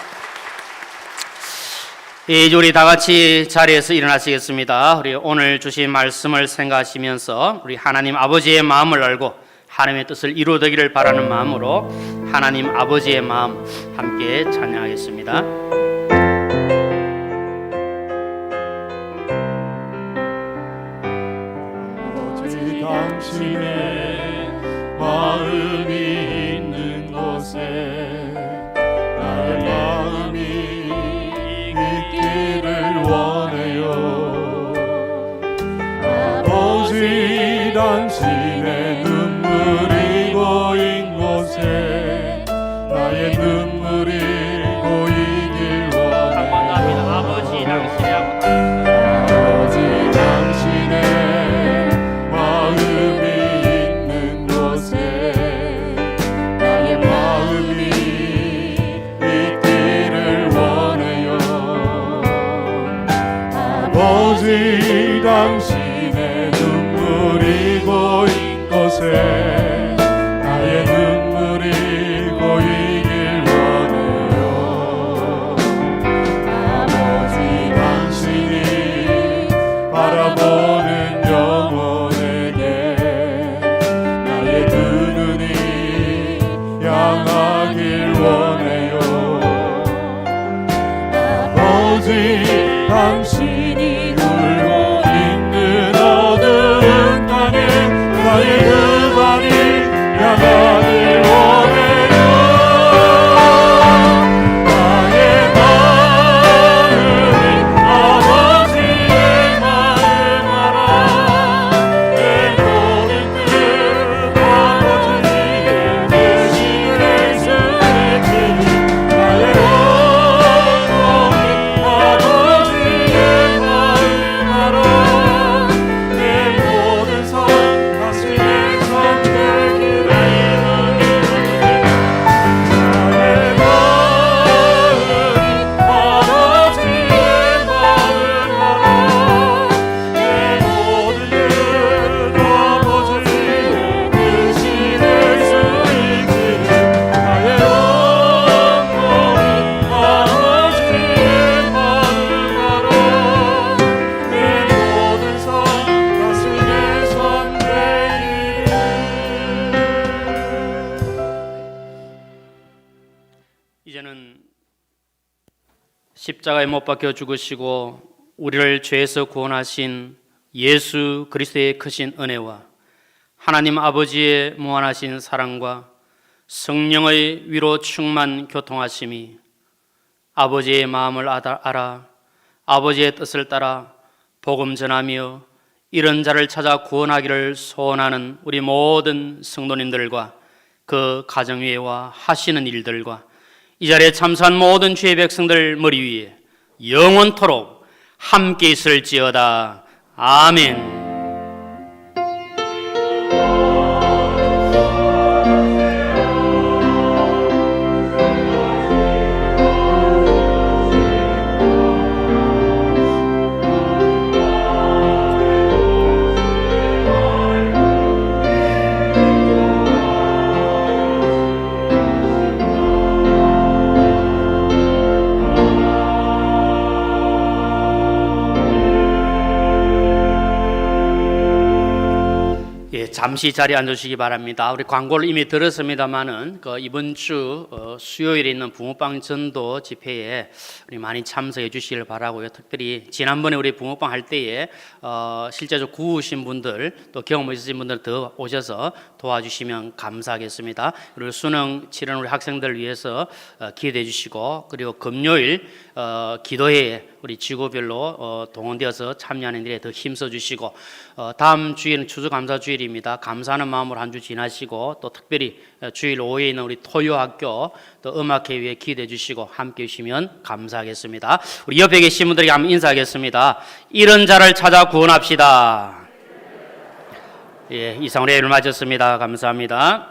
이제 우리 다 같이 자리에서 일어나시겠습니다. 우리 오늘 주신 말씀을 생각하시면서 우리 하나님 아버지의 마음을 알고 하나님의 뜻을 이루어지기를 바라는 마음으로 하나님 아버지의 마음 함께 찬양하겠습니다. 아버지 당신의 마음이 있는 곳에 나의 마음이 있기를 원해요. 아버지 당신의 눈물이 고인 곳에 나의 눈물이 고이길 원해요. 아버지 당신의 아버지 당신의 마음이 있는 곳에 나의 마음이 있기를 원해요. 아버지 당신의 눈물이 고인 곳에 나의 눈물이 고이길 원해요. 아버지 당신이 바라보는 영혼에게 나의 두 눈이 향하길 원해요. 아버지 당신이 울고 있는 어두운 땅에 나의 그 발이 향하길 원해요. 나의 마음이 아버지의 마음 알아. 내 모든 뜻 아버지의 뜻이 될 수 있기를 나의 영혼이 아버지의 마음 알아. 내 모든 삶 당신의 손 되기를 나의 마음이 아버지의 마음 알아. 내 모든 일 아버지의 뜻이 될 수 있기를 나의 영혼이 아버지의 마음 알아. 내 모든 삶 당신의 손 되기를. 이제는 십자가에 못 박혀 죽으시고 우리를 죄에서 구원하신 예수 그리스도의 크신 은혜와 하나님 아버지의 무한하신 사랑과 성령의 위로 충만 교통하심이 아버지의 마음을 알아 아버지의 뜻을 따라 복음 전하며 이런 자를 찾아 구원하기를 소원하는 우리 모든 성도님들과 그 가정 위에와 하시는 일들과 이 자리에 참석한 모든 주의 백성들 머리 위에 영원토록 함께 있을지어다. 아멘. 예, 잠시 자리에 앉으시기 바랍니다. 우리 광고를 이미 들었습니다만은 이번 주 수요일에 있는 붕어빵 전도 집회에 우리 많이 참석해 주시길 바라고요. 특별히 지난번에 우리 붕어빵 할 때에 실제로 구우신 분들 또 경험 있으신 분들 더 오셔서 도와주시면 감사하겠습니다. 그리고 수능 치른 우리 학생들 위해서 기도해 주시고, 그리고 금요일 기도회에 우리 지구별로 동원되어서 참여하는 일에 더 힘써 주시고, 다음 주일은 추수감사주일입니다. 감사하는 마음으로 한 주 지나시고, 또 특별히 주일 오후에 있는 우리 토요학교 또 음악회 위해 기도해 주시고 함께 해주시면 감사하겠습니다. 우리 옆에 계신 분들에게 한번 인사하겠습니다. 이런 자를 찾아 구원합시다. 예, 이상으로 예를 마쳤습니다. 감사합니다.